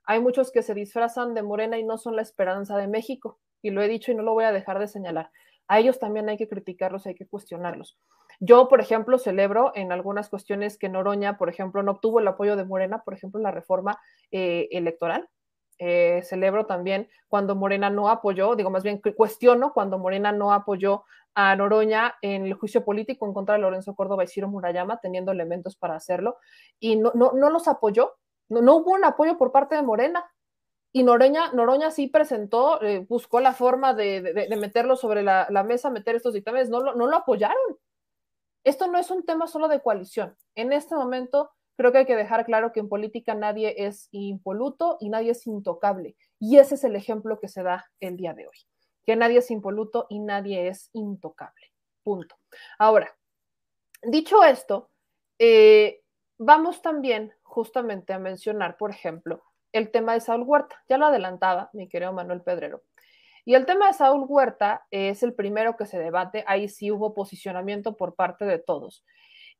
Hay muchos que se disfrazan de Morena y no son la esperanza de México, y lo he dicho y no lo voy a dejar de señalar. A ellos también hay que criticarlos, hay que cuestionarlos. Yo, por ejemplo, celebro en algunas cuestiones que Noroña, por ejemplo, no obtuvo el apoyo de Morena, por ejemplo, en la reforma electoral. Celebro también cuando Morena no apoyó, digo más bien cuestiono cuando Morena no apoyó a Noroña en el juicio político en contra de Lorenzo Córdoba y Ciro Murayama, teniendo elementos para hacerlo, y no los apoyó. No hubo un apoyo por parte de Morena. Y Noroña sí presentó, buscó la forma de meterlo sobre la mesa, meter estos dictámenes, no lo apoyaron. Esto no es un tema solo de coalición. En este momento creo que hay que dejar claro que en política nadie es impoluto y nadie es intocable. Y ese es el ejemplo que se da el día de hoy. Que nadie es impoluto y nadie es intocable. Punto. Ahora, dicho esto, vamos también justamente a mencionar, por ejemplo, el tema de Saúl Huerta. Ya lo adelantaba mi querido Manuel Pedrero. Y el tema de Saúl Huerta es el primero que se debate. Ahí sí hubo posicionamiento por parte de todos.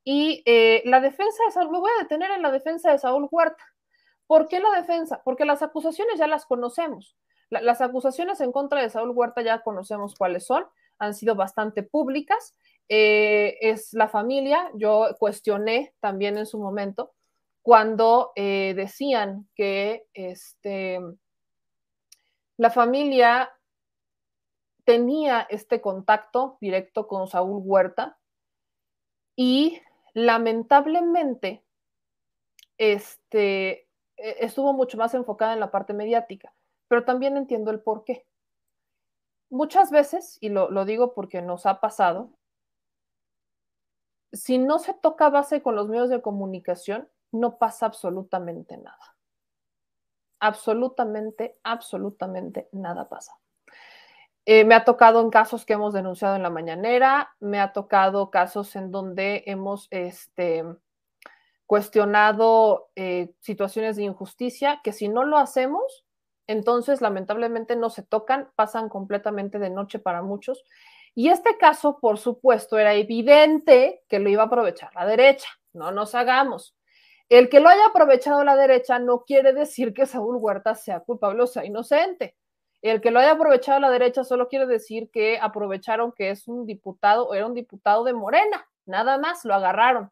Y la defensa de Saúl, me voy a detener en la defensa de Saúl Huerta. ¿Por qué la defensa? Porque las acusaciones ya las conocemos. Las acusaciones en contra de Saúl Huerta ya conocemos cuáles son, han sido bastante públicas. Es la familia, yo cuestioné también en su momento cuando decían que la familia tenía este contacto directo con Saúl Huerta y lamentablemente estuvo mucho más enfocada en la parte mediática, pero también entiendo el por qué. Muchas veces, y lo digo porque nos ha pasado, si no se toca base con los medios de comunicación, no pasa absolutamente nada. Absolutamente, absolutamente nada pasa. Me ha tocado en casos que hemos denunciado en la mañanera, me ha tocado casos en donde hemos cuestionado situaciones de injusticia, que si no lo hacemos, entonces lamentablemente no se tocan, pasan completamente de noche para muchos. Y este caso, por supuesto, era evidente que lo iba a aprovechar la derecha, no nos hagamos. El que lo haya aprovechado la derecha no quiere decir que Saúl Huerta sea culpable o sea inocente. El que lo haya aprovechado la derecha solo quiere decir que aprovecharon que es un diputado, o era un diputado de Morena, nada más, lo agarraron.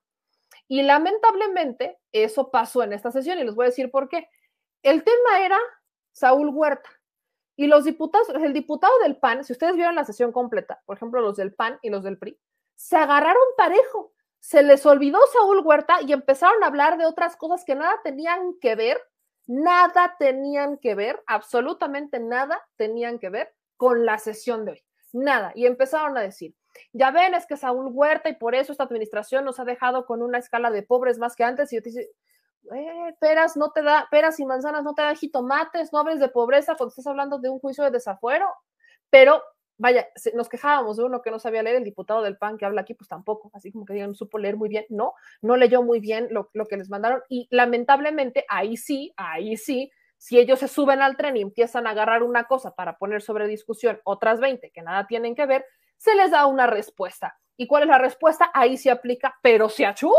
Y lamentablemente eso pasó en esta sesión y les voy a decir por qué. El tema era Saúl Huerta y los diputados, el diputado del PAN, si ustedes vieron la sesión completa, por ejemplo, los del PAN y los del PRI, se agarraron parejo. Se les olvidó Saúl Huerta y empezaron a hablar de otras cosas que nada tenían que ver, absolutamente nada tenían que ver con la sesión de hoy. Nada. Y empezaron a decir, ya ven, es que Saúl Huerta y por eso esta administración nos ha dejado con una escala de pobres más que antes. Y yo te dice, peras no te da, peras y manzanas no te da jitomates, no hables de pobreza cuando estás hablando de un juicio de desafuero. Pero vaya, nos quejábamos de uno que no sabía leer, el diputado del PAN que habla aquí, pues tampoco, así como que digan, supo leer muy bien, no leyó muy bien lo que les mandaron, y lamentablemente ahí sí, si ellos se suben al tren y empiezan a agarrar una cosa para poner sobre discusión otras 20 que nada tienen que ver, se les da una respuesta. ¿Y cuál es la respuesta? Ahí se aplica, pero se achú.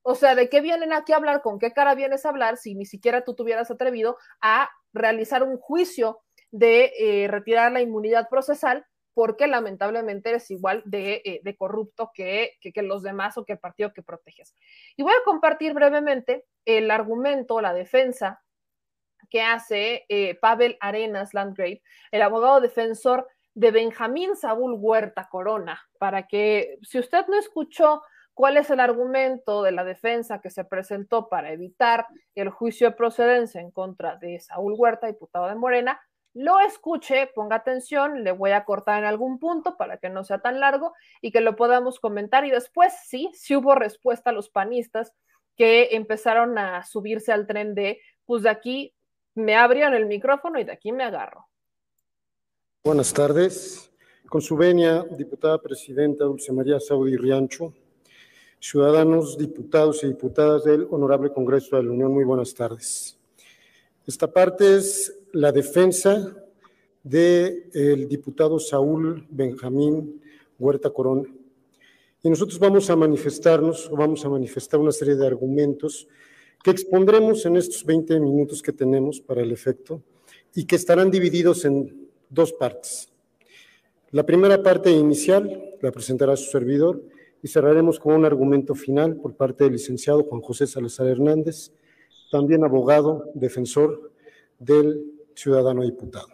O sea, ¿de qué vienen aquí a hablar? ¿Con qué cara vienes a hablar si ni siquiera tú te hubieras atrevido a realizar un juicio de retirar la inmunidad procesal porque lamentablemente eres igual de corrupto que los demás o que el partido que proteges? Y voy a compartir brevemente el argumento, la defensa que hace Pavel Arenas Landgrave, el abogado defensor de Benjamín Saúl Huerta Corona, para que, si usted no escuchó cuál es el argumento de la defensa que se presentó para evitar el juicio de procedencia en contra de Saúl Huerta, diputado de Morena. Lo escuche, ponga atención, le voy a cortar en algún punto para que no sea tan largo y que lo podamos comentar. Y después sí hubo respuesta a los panistas que empezaron a subirse al tren de, pues de aquí me abrieron el micrófono y de aquí me agarro. Buenas tardes. Con su venia, diputada presidenta Dulce María Saudi Riancho, ciudadanos, diputados y diputadas del Honorable Congreso de la Unión, muy buenas tardes. Esta parte es la defensa del diputado Saúl Benjamín Huerta Corona. Y nosotros vamos a manifestar una serie de argumentos que expondremos en estos 20 minutos que tenemos para el efecto y que estarán divididos en dos partes. La primera parte inicial la presentará su servidor y cerraremos con un argumento final por parte del licenciado Juan José Salazar Hernández, también abogado, defensor del ciudadano diputado.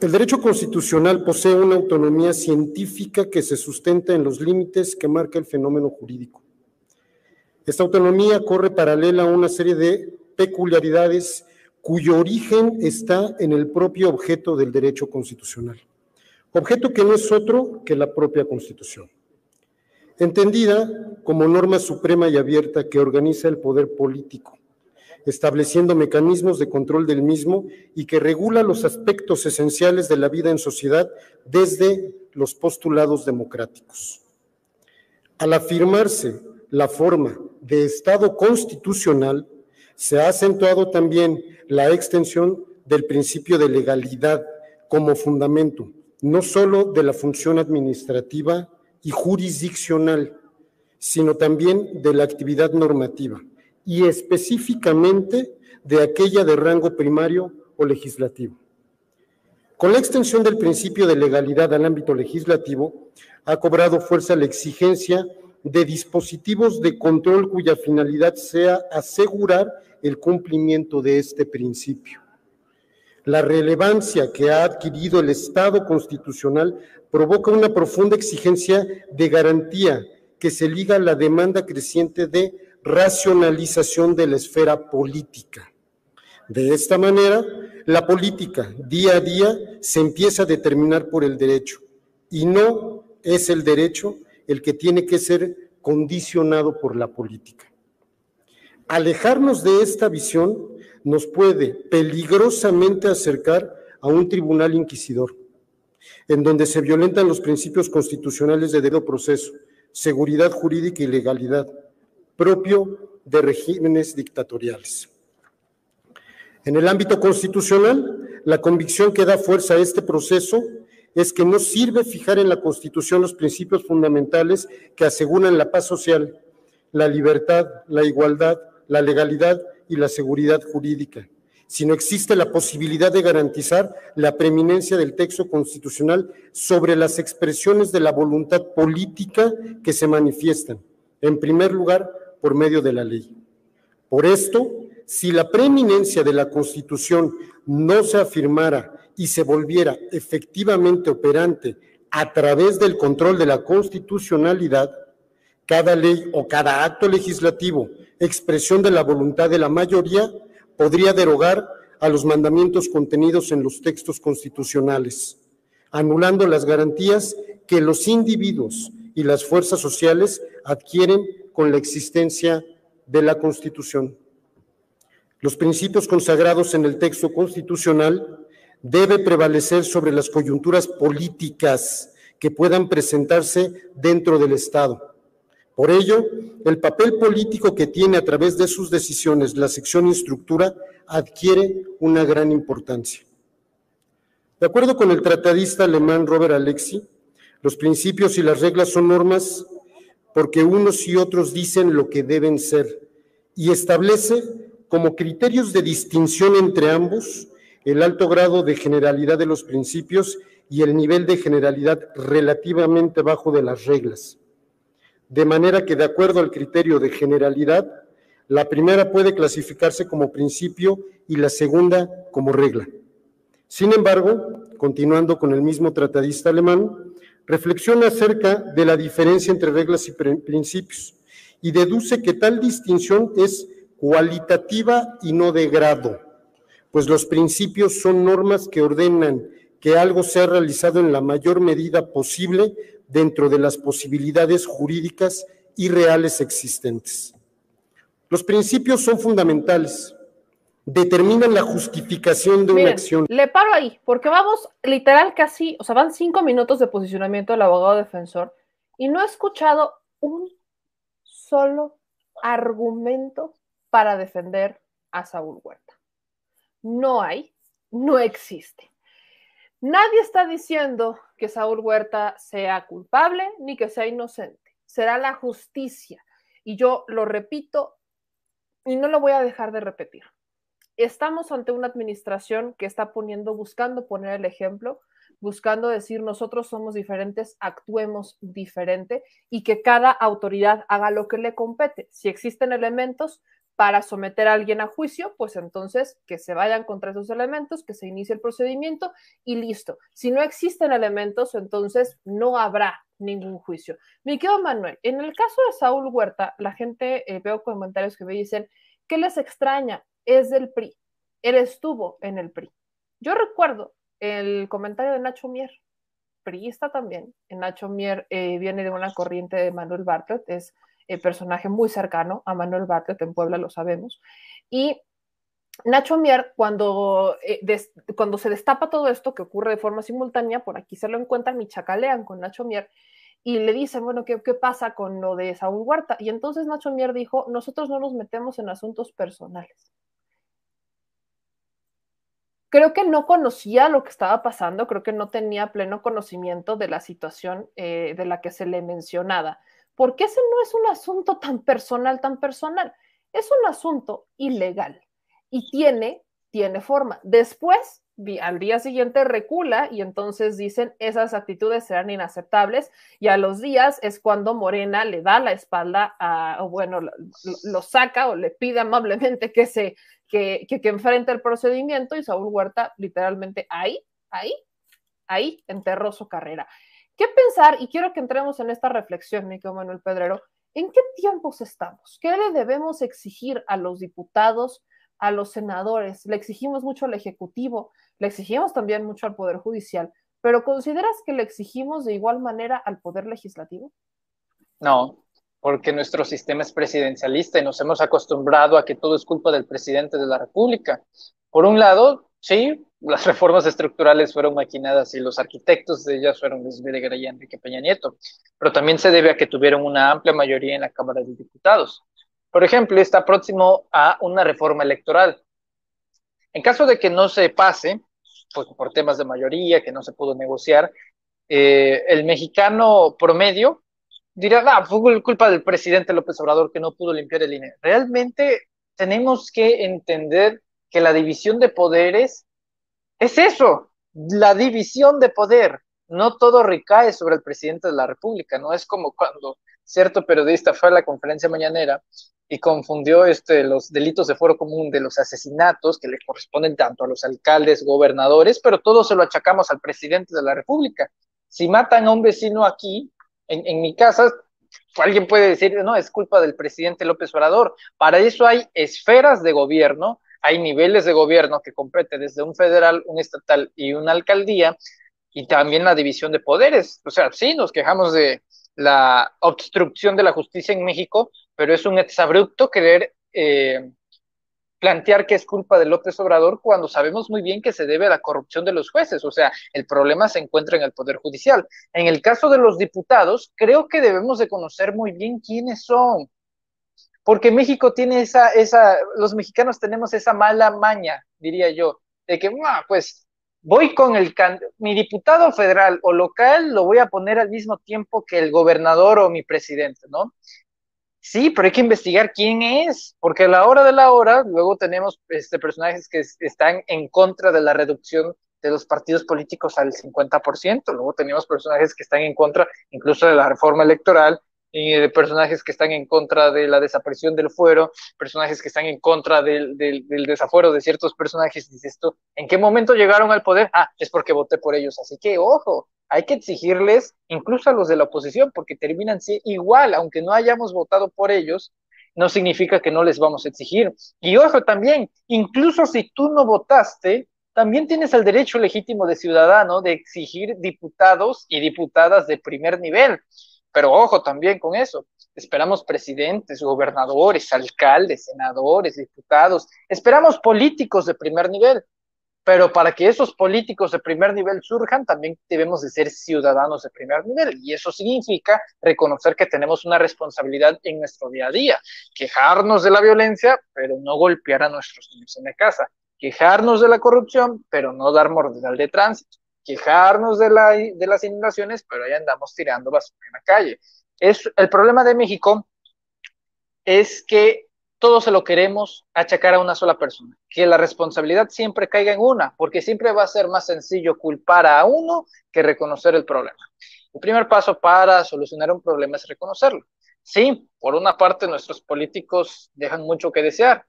El derecho constitucional posee una autonomía científica que se sustenta en los límites que marca el fenómeno jurídico. Esta autonomía corre paralela a una serie de peculiaridades cuyo origen está en el propio objeto del derecho constitucional, objeto que no es otro que la propia Constitución, entendida como norma suprema y abierta que organiza el poder político, estableciendo mecanismos de control del mismo y que regula los aspectos esenciales de la vida en sociedad desde los postulados democráticos. Al afirmarse la forma de Estado constitucional, se ha acentuado también la extensión del principio de legalidad como fundamento, no solo de la función administrativa y jurisdiccional, sino también de la actividad normativa y específicamente de aquella de rango primario o legislativo. Con la extensión del principio de legalidad al ámbito legislativo, ha cobrado fuerza la exigencia de dispositivos de control cuya finalidad sea asegurar el cumplimiento de este principio. La relevancia que ha adquirido el Estado constitucional provoca una profunda exigencia de garantía que se liga a la demanda creciente de racionalización de la esfera política. De esta manera, la política día a día se empieza a determinar por el derecho y no es el derecho el que tiene que ser condicionado por la política. Alejarnos de esta visión nos puede peligrosamente acercar a un tribunal inquisidor, en donde se violentan los principios constitucionales de debido proceso, seguridad jurídica y legalidad, propio de regímenes dictatoriales. En el ámbito constitucional, la convicción que da fuerza a este proceso es que no sirve fijar en la Constitución los principios fundamentales que aseguran la paz social, la libertad, la igualdad, la legalidad y la seguridad jurídica, sino existe la posibilidad de garantizar la preeminencia del texto constitucional sobre las expresiones de la voluntad política que se manifiestan, en primer lugar, por medio de la ley. Por esto, si la preeminencia de la Constitución no se afirmara y se volviera efectivamente operante a través del control de la constitucionalidad, cada ley o cada acto legislativo, expresión de la voluntad de la mayoría, podría derogar a los mandamientos contenidos en los textos constitucionales, anulando las garantías que los individuos y las fuerzas sociales adquieren con la existencia de la Constitución. Los principios consagrados en el texto constitucional deben prevalecer sobre las coyunturas políticas que puedan presentarse dentro del Estado. Por ello, el papel político que tiene a través de sus decisiones la sección instructora adquiere una gran importancia. De acuerdo con el tratadista alemán Robert Alexy, los principios y las reglas son normas porque unos y otros dicen lo que deben ser y establece como criterios de distinción entre ambos el alto grado de generalidad de los principios y el nivel de generalidad relativamente bajo de las reglas. De manera que, de acuerdo al criterio de generalidad, la primera puede clasificarse como principio y la segunda como regla. Sin embargo, continuando con el mismo tratadista alemán, reflexiona acerca de la diferencia entre reglas y principios y deduce que tal distinción es cualitativa y no de grado, pues los principios son normas que ordenan que algo sea realizado en la mayor medida posible dentro de las posibilidades jurídicas y reales existentes. Los principios son fundamentales, determinan la justificación de una acción. Le paro ahí, porque vamos literal casi, o sea, van 5 minutos de posicionamiento del abogado defensor y no he escuchado un solo argumento para defender a Saúl Huerta. No hay, no existe. Nadie está diciendo que Saúl Huerta sea culpable ni que sea inocente. Será la justicia. Y yo lo repito y no lo voy a dejar de repetir. Estamos ante una administración que está buscando poner el ejemplo, buscando decir nosotros somos diferentes, actuemos diferente y que cada autoridad haga lo que le compete. Si existen elementos para someter a alguien a juicio, pues entonces que se vayan contra esos elementos, que se inicie el procedimiento y listo. Si no existen elementos, entonces no habrá ningún juicio. Mi querido Manuel, en el caso de Saúl Huerta, la gente, veo comentarios que me dicen, ¿qué les extraña? Es del PRI. Él estuvo en el PRI. Yo recuerdo el comentario de Nacho Mier, priista también. Nacho Mier viene de una corriente de Manuel Bartlett, es personaje muy cercano a Manuel Bartlett, en Puebla lo sabemos. Y Nacho Mier, cuando se destapa todo esto, que ocurre de forma simultánea, por aquí se lo encuentran y chacalean con Nacho Mier, y le dicen, bueno, ¿qué pasa con lo de Saúl Huerta? Y entonces Nacho Mier dijo, nosotros no nos metemos en asuntos personales. Creo que no conocía lo que estaba pasando, creo que no tenía pleno conocimiento de la situación de la que se le mencionaba, porque ese no es un asunto tan personal, es un asunto ilegal y tiene forma. Después, al día siguiente recula y entonces dicen esas actitudes serán inaceptables y a los días es cuando Morena le da la espalda o bueno, lo saca o le pide amablemente que enfrente el procedimiento y Saúl Huerta literalmente ahí enterró su carrera. ¿Qué pensar? Y quiero que entremos en esta reflexión, mi querido Manuel Pedrero. ¿En qué tiempos estamos? ¿Qué le debemos exigir a los diputados, a los senadores? Le exigimos mucho al Ejecutivo, le exigimos también mucho al Poder Judicial, pero ¿consideras que le exigimos de igual manera al Poder Legislativo? No, porque nuestro sistema es presidencialista y nos hemos acostumbrado a que todo es culpa del presidente de la República. Por un lado, sí, las reformas estructurales fueron maquinadas y los arquitectos de ellas fueron Luis Videgaray y Enrique Peña Nieto, pero también se debe a que tuvieron una amplia mayoría en la Cámara de Diputados. Por ejemplo, está próximo a una reforma electoral. En caso de que no se pase, pues por temas de mayoría, que no se pudo negociar, el mexicano promedio dirá, fue culpa del presidente López Obrador que no pudo limpiar el INE. Realmente tenemos que entender que la división de poderes es eso, la división de poder. No todo recae sobre el presidente de la República, no es como cuando cierto periodista fue a la conferencia mañanera y confundió los delitos de foro común de los asesinatos que le corresponden tanto a los alcaldes, gobernadores, pero todo se lo achacamos al presidente de la República. Si matan a un vecino aquí, en mi casa, alguien puede decir, no, es culpa del presidente López Obrador. Para eso hay esferas de gobierno, hay niveles de gobierno que competen desde un federal, un estatal y una alcaldía, y también la división de poderes. O sea, sí, nos quejamos de la obstrucción de la justicia en México, pero es un exabrupto querer plantear que es culpa de López Obrador cuando sabemos muy bien que se debe a la corrupción de los jueces. O sea, el problema se encuentra en el Poder Judicial. En el caso de los diputados, creo que debemos de conocer muy bien quiénes son, porque México tiene los mexicanos tenemos esa mala maña, diría yo, de que, pues, voy con mi diputado federal o local, lo voy a poner al mismo tiempo que el gobernador o mi presidente, ¿no? Sí, pero hay que investigar quién es, porque a la hora de la hora, luego tenemos personajes que están en contra de la reducción de los partidos políticos al 50%, luego tenemos personajes que están en contra incluso de la reforma electoral, personajes que están en contra de la desaparición del fuero, personajes que están en contra del desafuero de ciertos personajes. Dices esto, ¿en qué momento llegaron al poder? Ah, es porque voté por ellos. Así que, ojo, hay que exigirles, incluso a los de la oposición, porque terminan igual, aunque no hayamos votado por ellos, no significa que no les vamos a exigir. Y ojo también, incluso si tú no votaste, también tienes el derecho legítimo de ciudadano de exigir diputados y diputadas de primer nivel. Pero ojo también con eso, esperamos presidentes, gobernadores, alcaldes, senadores, diputados, esperamos políticos de primer nivel, pero para que esos políticos de primer nivel surjan, también debemos de ser ciudadanos de primer nivel, y eso significa reconocer que tenemos una responsabilidad en nuestro día a día, quejarnos de la violencia, pero no golpear a nuestros niños en la casa, quejarnos de la corrupción, pero no dar mordedal de tránsito, quejarnos de las inundaciones, pero ahí andamos tirando basura en la calle. El problema de México es que todo se lo queremos achacar a una sola persona, que la responsabilidad siempre caiga en una, porque siempre va a ser más sencillo culpar a uno que reconocer el problema. El primer paso para solucionar un problema es reconocerlo. Sí, por una parte nuestros políticos dejan mucho que desear,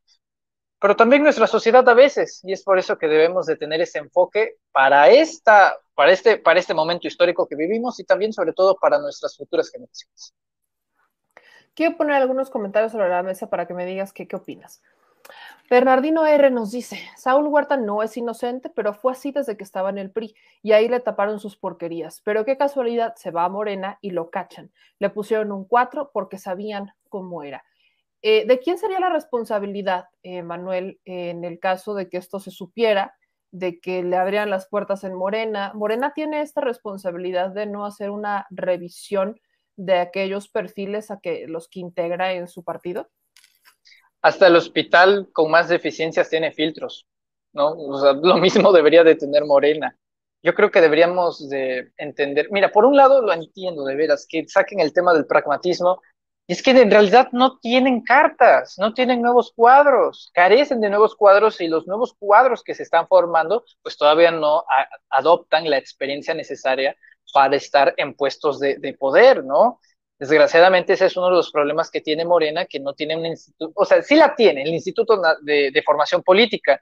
pero también nuestra sociedad a veces, y es por eso que debemos de tener ese enfoque para este momento histórico que vivimos y también sobre todo para nuestras futuras generaciones. Quiero poner algunos comentarios sobre la mesa para que me digas qué opinas. Bernardino R. nos dice, Saúl Huerta no es inocente, pero fue así desde que estaba en el PRI, y ahí le taparon sus porquerías. Pero qué casualidad, se va a Morena y lo cachan. Le pusieron un 4 porque sabían cómo era. ¿De quién sería la responsabilidad, Manuel, en el caso de que esto se supiera, de que le abrían las puertas en Morena? Morena tiene esta responsabilidad de no hacer una revisión de aquellos perfiles a los que integra en su partido. Hasta el hospital con más deficiencias tiene filtros, ¿no? O sea, lo mismo debería de tener Morena. Yo creo que deberíamos de entender, mira, por un lado lo entiendo de veras, que saquen el tema del pragmatismo, y es que en realidad no tienen cartas, no tienen nuevos cuadros, carecen de nuevos cuadros y los nuevos cuadros que se están formando, pues todavía no adoptan la experiencia necesaria para estar en puestos de poder, ¿no? Desgraciadamente ese es uno de los problemas que tiene Morena, que no tiene un instituto, o sea, sí la tiene, el Instituto de Formación Política,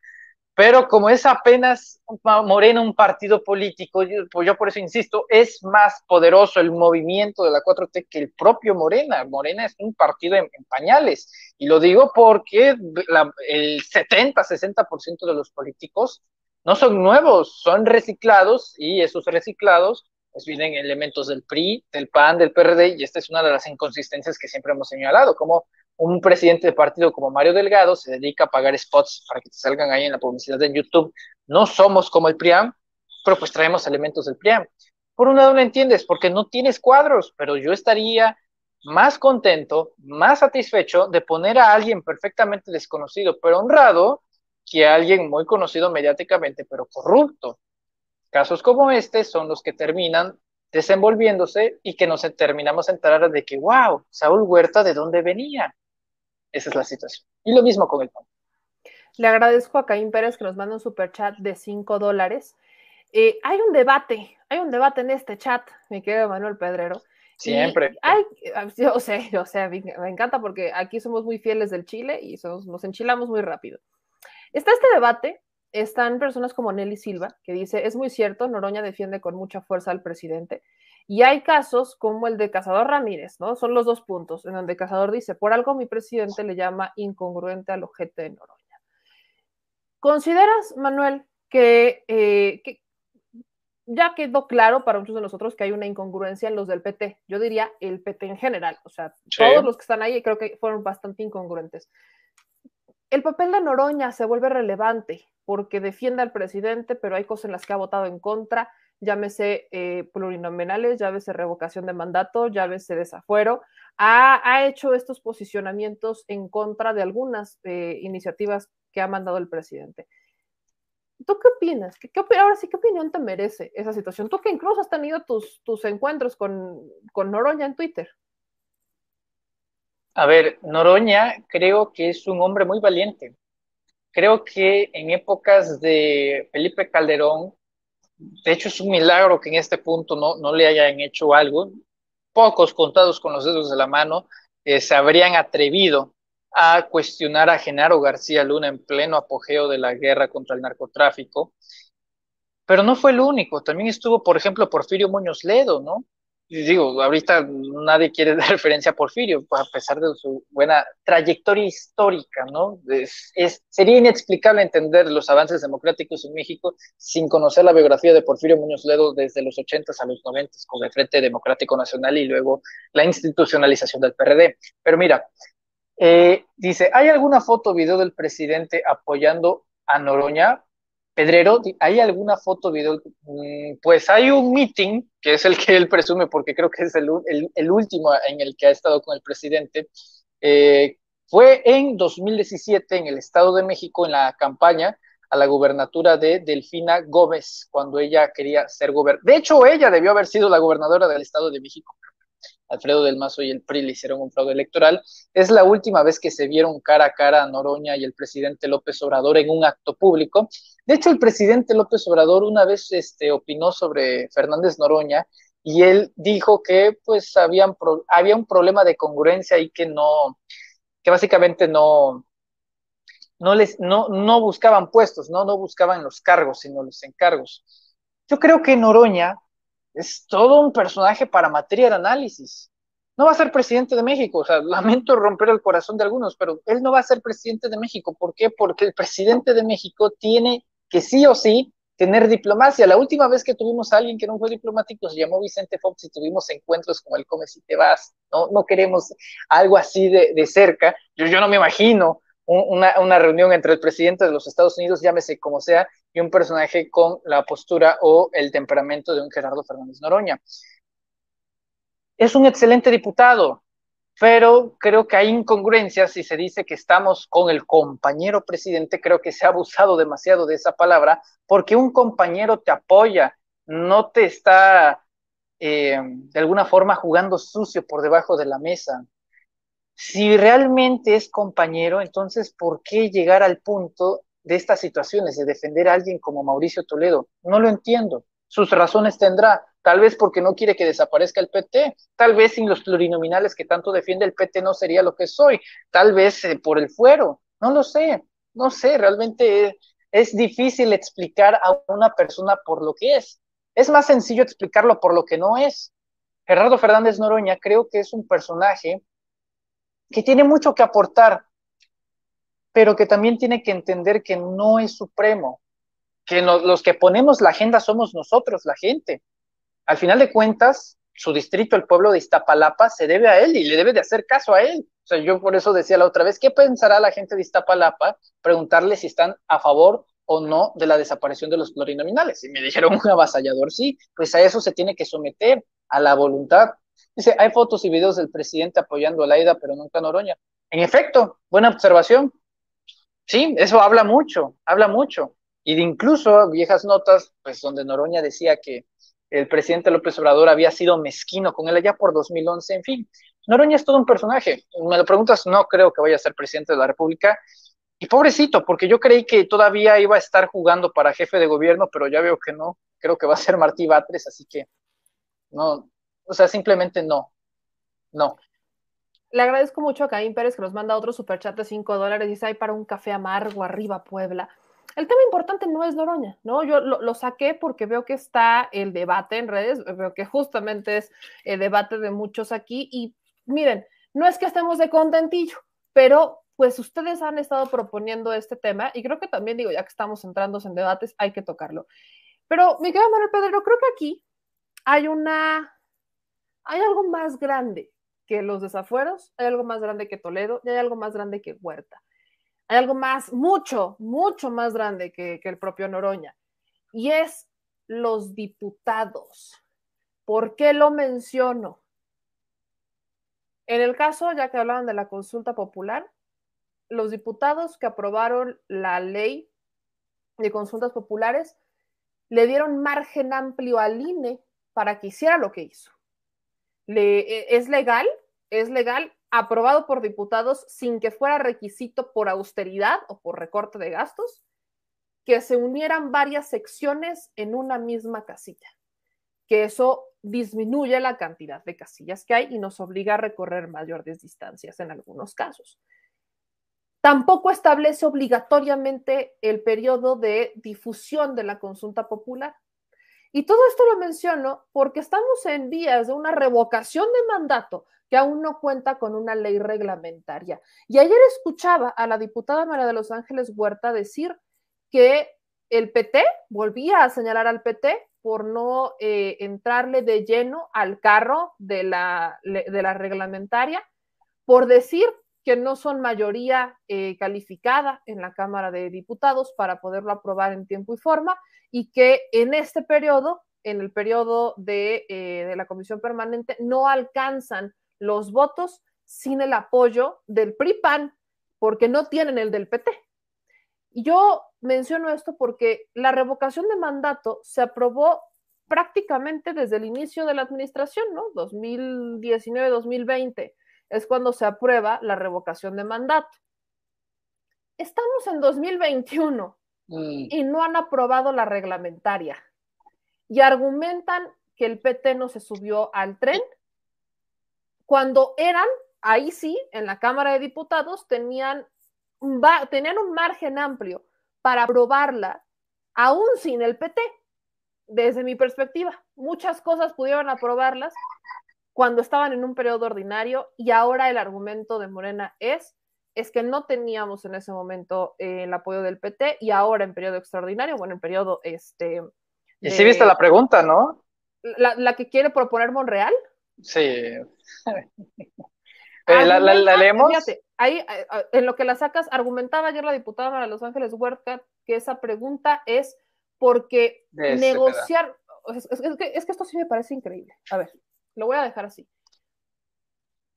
pero como es apenas Morena un partido político, pues yo por eso insisto, es más poderoso el movimiento de la 4T que el propio Morena. Morena es un partido en pañales, y lo digo porque el 70-60% de los políticos no son nuevos, son reciclados, y esos reciclados pues vienen elementos del PRI, del PAN, del PRD, y esta es una de las inconsistencias que siempre hemos señalado, como un presidente de partido como Mario Delgado se dedica a pagar spots para que te salgan ahí en la publicidad de YouTube. No somos como el PRIAM, pero pues traemos elementos del PRIAM. Por un lado no entiendes, porque no tienes cuadros, pero yo estaría más contento, más satisfecho de poner a alguien perfectamente desconocido, pero honrado, que a alguien muy conocido mediáticamente, pero corrupto. Casos como este son los que terminan desenvolviéndose y que nos terminamos enterar de que, wow, Saúl Huerta, ¿de dónde venía? Esa es la situación. Y lo mismo con el PAN. Le agradezco a Caín Pérez que nos manda un superchat de $5. Hay un debate en este chat, mi querido Manuel Pedrero. Siempre. Yo sé, me encanta porque aquí somos muy fieles del Chile y nos enchilamos muy rápido. Está este debate, están personas como Nelly Silva, que dice, es muy cierto, Noroña defiende con mucha fuerza al presidente, y hay casos como el de Cazador Ramírez, ¿no? Son los dos puntos, en donde Cazador dice, por algo mi presidente le llama incongruente al ojete de Noroña. ¿Consideras, Manuel, que ya quedó claro para muchos de nosotros que hay una incongruencia en los del PT? Yo diría el PT en general, o sea, sí. Todos los que están ahí creo que fueron bastante incongruentes. El papel de Noroña se vuelve relevante porque defiende al presidente, pero hay cosas en las que ha votado en contra, llámese plurinominales, llámese revocación de mandato, llámese desafuero. Ha hecho estos posicionamientos en contra de algunas iniciativas que ha mandado el presidente. ¿Tú qué opinas? Ahora sí, ¿qué opinión te merece esa situación? Tú que incluso has tenido tus encuentros con Noroña en Twitter. A ver, Noroña creo que es un hombre muy valiente. Creo que en épocas de Felipe Calderón, de hecho es un milagro que en este punto no le hayan hecho algo. pocos contados con los dedos de la mano se habrían atrevido a cuestionar a Genaro García Luna en pleno apogeo de la guerra contra el narcotráfico. Pero no fue el único, también estuvo, por ejemplo, Porfirio Muñoz Ledo, ¿no? Y digo, ahorita nadie quiere dar referencia a Porfirio, a pesar de su buena trayectoria histórica, ¿no? Sería inexplicable entender los avances democráticos en México sin conocer la biografía de Porfirio Muñoz Ledo desde los 80s a los 90s, con el Frente Democrático Nacional y luego la institucionalización del PRD. Pero mira, dice, ¿hay alguna foto o video del presidente apoyando a Noroña? Pedrero, ¿hay alguna foto o video? Pues hay un meeting, que es el que él presume, porque creo que es el último en el que ha estado con el presidente. Fue en 2017 en el Estado de México, en la campaña a la gubernatura de Delfina Gómez, cuando ella quería ser gobernadora. De hecho, ella debió haber sido la gobernadora del Estado de México. Alfredo del Mazo y el PRI le hicieron un fraude electoral. Es la última vez que se vieron cara a cara a Noroña y el presidente López Obrador en un acto público. De hecho, el presidente López Obrador una vez opinó sobre Fernández Noroña y él dijo que pues había un problema de congruencia y que básicamente no buscaban puestos, no buscaban los cargos, sino los encargos. Yo creo que Noroña es todo un personaje para materia de análisis. No va a ser presidente de México, o sea, lamento romper el corazón de algunos, pero él no va a ser presidente de México. ¿Por qué? Porque el presidente de México tiene que sí o sí tener diplomacia. La última vez que tuvimos a alguien que no fue diplomático se llamó Vicente Fox y tuvimos encuentros como el Come si te vas. No queremos algo así de cerca. Yo no me imagino una reunión entre el presidente de los Estados Unidos, llámese como sea, y un personaje con la postura o el temperamento de un Gerardo Fernández Noroña. Es un excelente diputado, pero creo que hay incongruencias si se dice que estamos con el compañero presidente. Creo que se ha abusado demasiado de esa palabra, porque un compañero te apoya, no te está de alguna forma jugando sucio por debajo de la mesa. Si realmente es compañero, entonces, ¿por qué llegar al punto de estas situaciones, de defender a alguien como Mauricio Toledo? No lo entiendo. Sus razones tendrá, tal vez porque no quiere que desaparezca el PT, tal vez sin los plurinominales que tanto defiende el PT no sería lo que soy, tal vez por el fuero, no lo sé, no sé, realmente es difícil explicar a una persona por lo que es más sencillo explicarlo por lo que no es. Gerardo Fernández Noroña creo que es un personaje que tiene mucho que aportar, pero que también tiene que entender que no es supremo, que los que ponemos la agenda somos nosotros, la gente. Al final de cuentas, su distrito, el pueblo de Iztapalapa, se debe a él y le debe de hacer caso a él. O sea, yo por eso decía la otra vez, ¿qué pensará la gente de Iztapalapa? Preguntarle si están a favor o no de la desaparición de los plurinominales. Y me dijeron un avasallador, sí, pues a eso se tiene que someter, a la voluntad. Dice, hay fotos y videos del presidente apoyando a Laida, pero nunca a Noroña. En efecto, buena observación. Sí, eso habla mucho, habla mucho. Y de incluso viejas notas, pues donde Noroña decía que el presidente López Obrador había sido mezquino con él allá por 2011, en fin. Noroña es todo un personaje. Me lo preguntas, no creo que vaya a ser presidente de la República. Y pobrecito, porque yo creí que todavía iba a estar jugando para jefe de gobierno, pero ya veo que no. Creo que va a ser Martí Batres, así que no, o sea, simplemente no, no. Le agradezco mucho a Caín Pérez que nos manda otro superchat de $5. Dice, hay para un café amargo arriba Puebla. El tema importante no es Noroña, ¿no? Yo lo saqué porque veo que está el debate en redes, veo que justamente es el debate de muchos aquí y miren, no es que estemos de contentillo, pero pues ustedes han estado proponiendo este tema y creo que también digo, ya que estamos entrando en debates, hay que tocarlo. Pero mi querido Manuel Pedrero, creo que aquí hay algo más grande que los desafueros, hay algo más grande que Toledo y hay algo más grande que Huerta. Hay algo más, mucho, mucho más grande que el propio Noroña. Y es los diputados. ¿Por qué lo menciono? En el caso, ya que hablaban de la consulta popular, los diputados que aprobaron la ley de consultas populares le dieron margen amplio al INE para que hiciera lo que hizo. Es legal, aprobado por diputados sin que fuera requisito por austeridad o por recorte de gastos, que se unieran varias secciones en una misma casilla. Que eso disminuye la cantidad de casillas que hay y nos obliga a recorrer mayores distancias en algunos casos. Tampoco establece obligatoriamente el periodo de difusión de la consulta popular. Y todo esto lo menciono porque estamos en vías de una revocación de mandato que aún no cuenta con una ley reglamentaria. Y ayer escuchaba a la diputada María de los Ángeles Huerta decir que el PT, volvía a señalar al PT por no entrarle de lleno al carro de la reglamentaria, por decir que no son mayoría calificada en la Cámara de Diputados para poderlo aprobar en tiempo y forma, y que en este periodo, en el periodo de la Comisión Permanente, no alcanzan los votos sin el apoyo del PRI-PAN, porque no tienen el del PT. Y yo menciono esto porque la revocación de mandato se aprobó prácticamente desde el inicio de la administración, ¿no? 2019-2020 es cuando se aprueba la revocación de mandato. Estamos en 2021 y no han aprobado la reglamentaria. Y argumentan que el PT no se subió al tren cuando eran, ahí sí, en la Cámara de Diputados tenían un margen amplio para aprobarla, aún sin el PT. Desde mi perspectiva, muchas cosas pudieron aprobarlas cuando estaban en un periodo ordinario, y ahora el argumento de Morena es que no teníamos en ese momento el apoyo del PT, y ahora en periodo extraordinario, bueno, en periodo y sí viste la pregunta, ¿no? La que quiere proponer Monreal. Sí. ¿La leemos? Fíjate, ahí, en lo que la sacas, argumentaba ayer la diputada María de los Ángeles Huerta que esa pregunta es porque negociar, es que esto sí me parece increíble. A ver, lo voy a dejar así.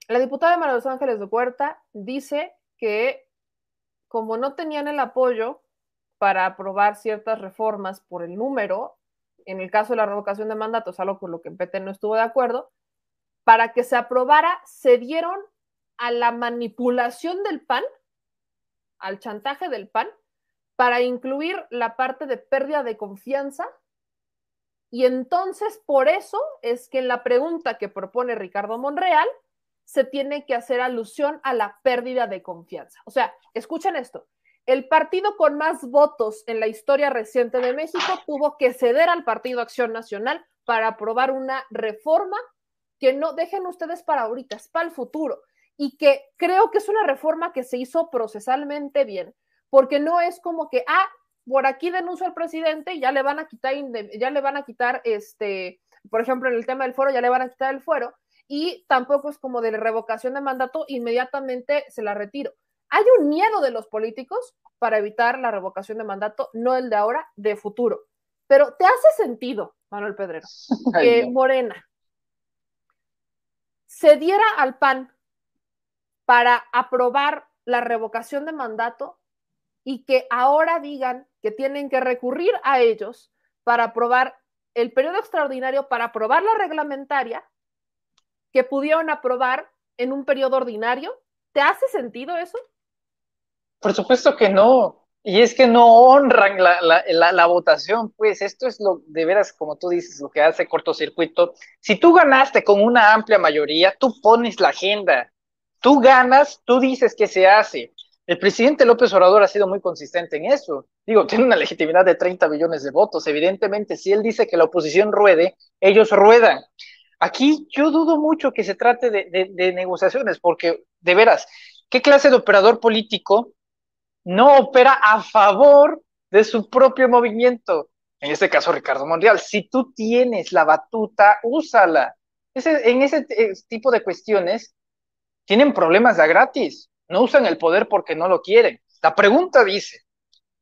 La diputada María de los Ángeles de Huerta dice que como no tenían el apoyo para aprobar ciertas reformas por el número, en el caso de la revocación de mandatos, algo con lo que el PT no estuvo de acuerdo, para que se aprobara, se dieron a la manipulación del PAN, al chantaje del PAN, para incluir la parte de pérdida de confianza. Y entonces, por eso es que en la pregunta que propone Ricardo Monreal se tiene que hacer alusión a la pérdida de confianza. O sea, escuchen esto. El partido con más votos en la historia reciente de México tuvo que ceder al Partido Acción Nacional para aprobar una reforma que no dejen ustedes para ahorita, es para el futuro. Y que creo que es una reforma que se hizo procesalmente bien, porque no es como que, por aquí denuncio al presidente y ya le van a quitar, por ejemplo, en el tema del fuero, ya le van a quitar el fuero, y tampoco es como de revocación de mandato, inmediatamente se la retiro. Hay un miedo de los políticos para evitar la revocación de mandato, no el de ahora, de futuro. Pero ¿te hace sentido, Manuel Pedrero, que Morena se diera al PAN para aprobar la revocación de mandato y que ahora digan que tienen que recurrir a ellos para aprobar el periodo extraordinario, para aprobar la reglamentaria que pudieron aprobar en un periodo ordinario? ¿Te hace sentido eso? Por supuesto que no. Y es que no honran la votación, pues esto es lo de veras, como tú dices, lo que hace cortocircuito. Si tú ganaste con una amplia mayoría, tú pones la agenda. Tú ganas, tú dices que se hace. El presidente López Obrador ha sido muy consistente en eso. Digo, tiene una legitimidad de 30 millones de votos. Evidentemente, si él dice que la oposición ruede, ellos ruedan. Aquí yo dudo mucho que se trate de negociaciones, porque, de veras, ¿qué clase de operador político no opera a favor de su propio movimiento? En este caso, Ricardo Monreal. Si tú tienes la batuta, úsala. En ese tipo de cuestiones tienen problemas de gratis. No usan el poder porque no lo quieren. La pregunta dice,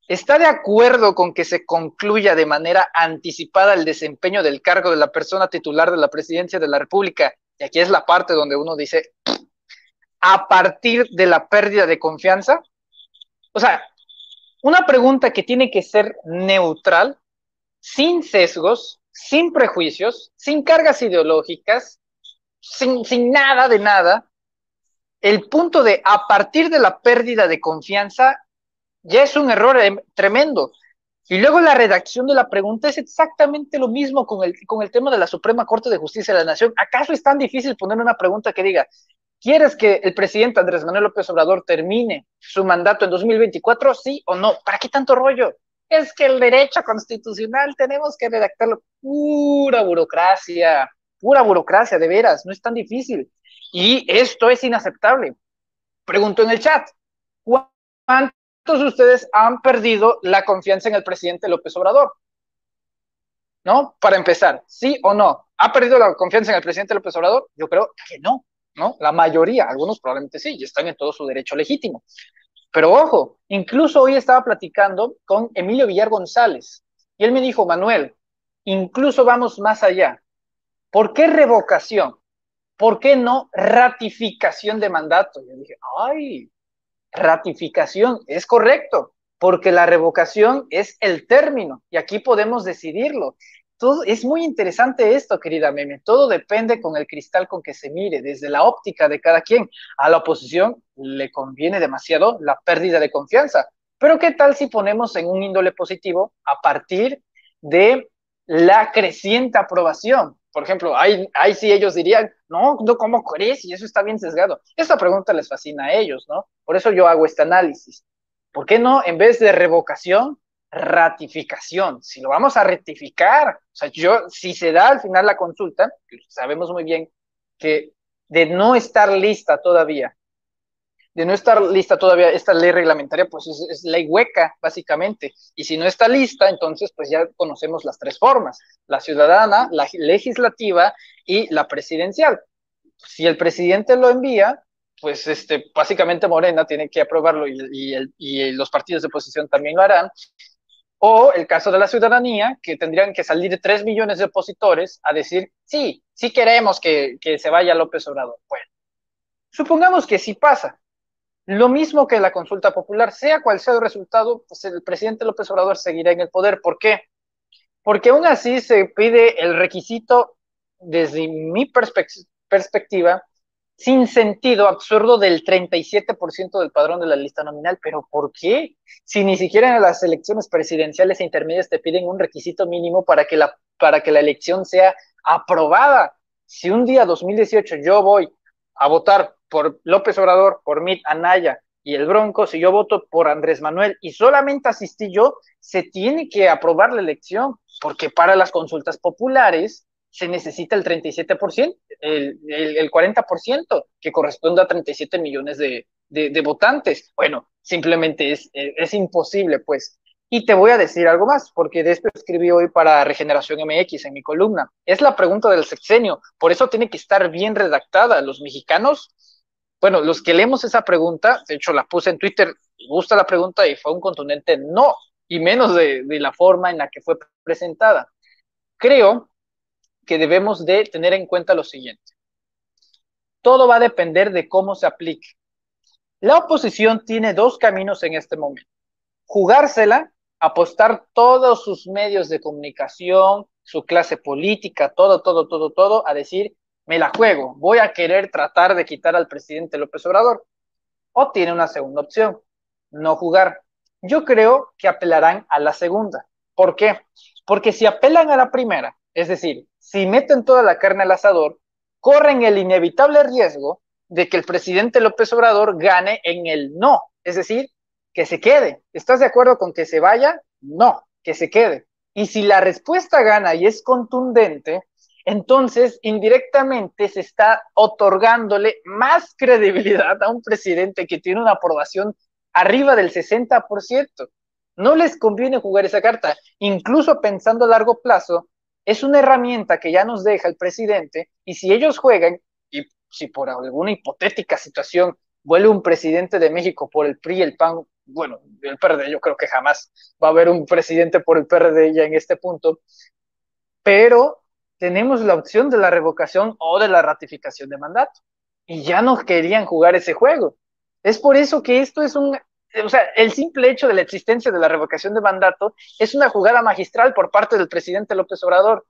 ¿está de acuerdo con que se concluya de manera anticipada el desempeño del cargo de la persona titular de la presidencia de la República? Y aquí es la parte donde uno dice, a partir de la pérdida de confianza. O sea, una pregunta que tiene que ser neutral, sin sesgos, sin prejuicios, sin cargas ideológicas, sin nada de nada. El punto de a partir de la pérdida de confianza ya es un error tremendo. Y luego la redacción de la pregunta es exactamente lo mismo con el tema de la Suprema Corte de Justicia de la Nación. ¿Acaso es tan difícil poner una pregunta que diga, ¿quieres que el presidente Andrés Manuel López Obrador termine su mandato en 2024, sí o no? ¿Para qué tanto rollo? Es que el derecho constitucional tenemos que redactarlo. Pura burocracia, de veras, no es tan difícil. Y esto es inaceptable. Pregunto en el chat, ¿cuántos de ustedes han perdido la confianza en el presidente López Obrador? ¿No? Para empezar, ¿sí o no? ¿Ha perdido la confianza en el presidente López Obrador? Yo creo que no, ¿no? La mayoría, algunos probablemente sí, y están en todo su derecho legítimo. Pero ojo, incluso hoy estaba platicando con Emilio Villar González, y él me dijo, Manuel, incluso vamos más allá. ¿Por qué revocación? ¿Por qué no ratificación de mandato? Yo dije, ay, ratificación, es correcto, porque la revocación es el término y aquí podemos decidirlo. Todo, es muy interesante esto, querida Meme, todo depende con el cristal con que se mire, desde la óptica de cada quien. A la oposición le conviene demasiado la pérdida de confianza, pero ¿qué tal si ponemos en un índole positivo a partir de la creciente aprobación? Por ejemplo, ahí sí ellos dirían, no, ¿cómo crees? Y eso está bien sesgado. Esta pregunta les fascina a ellos, ¿no? Por eso yo hago este análisis. ¿Por qué no, en vez de revocación, ratificación? Si lo vamos a rectificar, o sea, si se da al final la consulta, sabemos muy bien que de no estar lista todavía, esta ley reglamentaria, pues es ley hueca, básicamente. Y si no está lista, entonces pues ya conocemos las tres formas, la ciudadana, la legislativa y la presidencial. Si el presidente lo envía, pues básicamente Morena tiene que aprobarlo y los partidos de oposición también lo harán. O el caso de la ciudadanía, que tendrían que salir 3 millones de opositores a decir, sí, sí queremos que se vaya López Obrador. Bueno, supongamos que sí pasa. Lo mismo que la consulta popular, sea cual sea el resultado, pues el presidente López Obrador seguirá en el poder. ¿Por qué? Porque aún así se pide el requisito, desde mi perspectiva, sin sentido, absurdo, del 37% del padrón de la lista nominal. ¿Pero por qué? Si ni siquiera en las elecciones presidenciales e intermedias te piden un requisito mínimo para que la elección sea aprobada. Si un día 2018 yo voy a votar por López Obrador, por Mitt Anaya y el Bronco, si yo voto por Andrés Manuel y solamente asistí yo, se tiene que aprobar la elección, porque para las consultas populares se necesita el 37%, el 40%, que corresponde a 37 millones de votantes. Bueno, simplemente es imposible, pues. Y te voy a decir algo más, porque de esto escribí hoy para Regeneración MX en mi columna. Es la pregunta del sexenio, por eso tiene que estar bien redactada. Los mexicanos, bueno, los que leemos esa pregunta, de hecho la puse en Twitter, me gusta la pregunta y fue un contundente no, y menos de la forma en la que fue presentada. Creo que debemos de tener en cuenta lo siguiente. Todo va a depender de cómo se aplique. La oposición tiene dos caminos en este momento. Jugársela, apostar todos sus medios de comunicación, su clase política, todo, a decir, me la juego, voy a querer tratar de quitar al presidente López Obrador. O tiene una segunda opción, no jugar. Yo creo que apelarán a la segunda. ¿Por qué? Porque si apelan a la primera, es decir, si meten toda la carne al asador, corren el inevitable riesgo de que el presidente López Obrador gane en el no, es decir, que se quede. ¿Estás de acuerdo con que se vaya? No, que se quede. Y si la respuesta gana y es contundente, entonces indirectamente se está otorgándole más credibilidad a un presidente que tiene una aprobación arriba del 60%. No les conviene jugar esa carta, incluso pensando a largo plazo. Es una herramienta que ya nos deja el presidente, y si ellos juegan, y si por alguna hipotética situación vuelve un presidente de México por el PRI y el PAN, bueno, el PRD, yo creo que jamás va a haber un presidente por el PRD ya en este punto, pero tenemos la opción de la revocación o de la ratificación de mandato, y ya no querían jugar ese juego. Es por eso que esto es o sea, el simple hecho de la existencia de la revocación de mandato es una jugada magistral por parte del presidente López Obrador.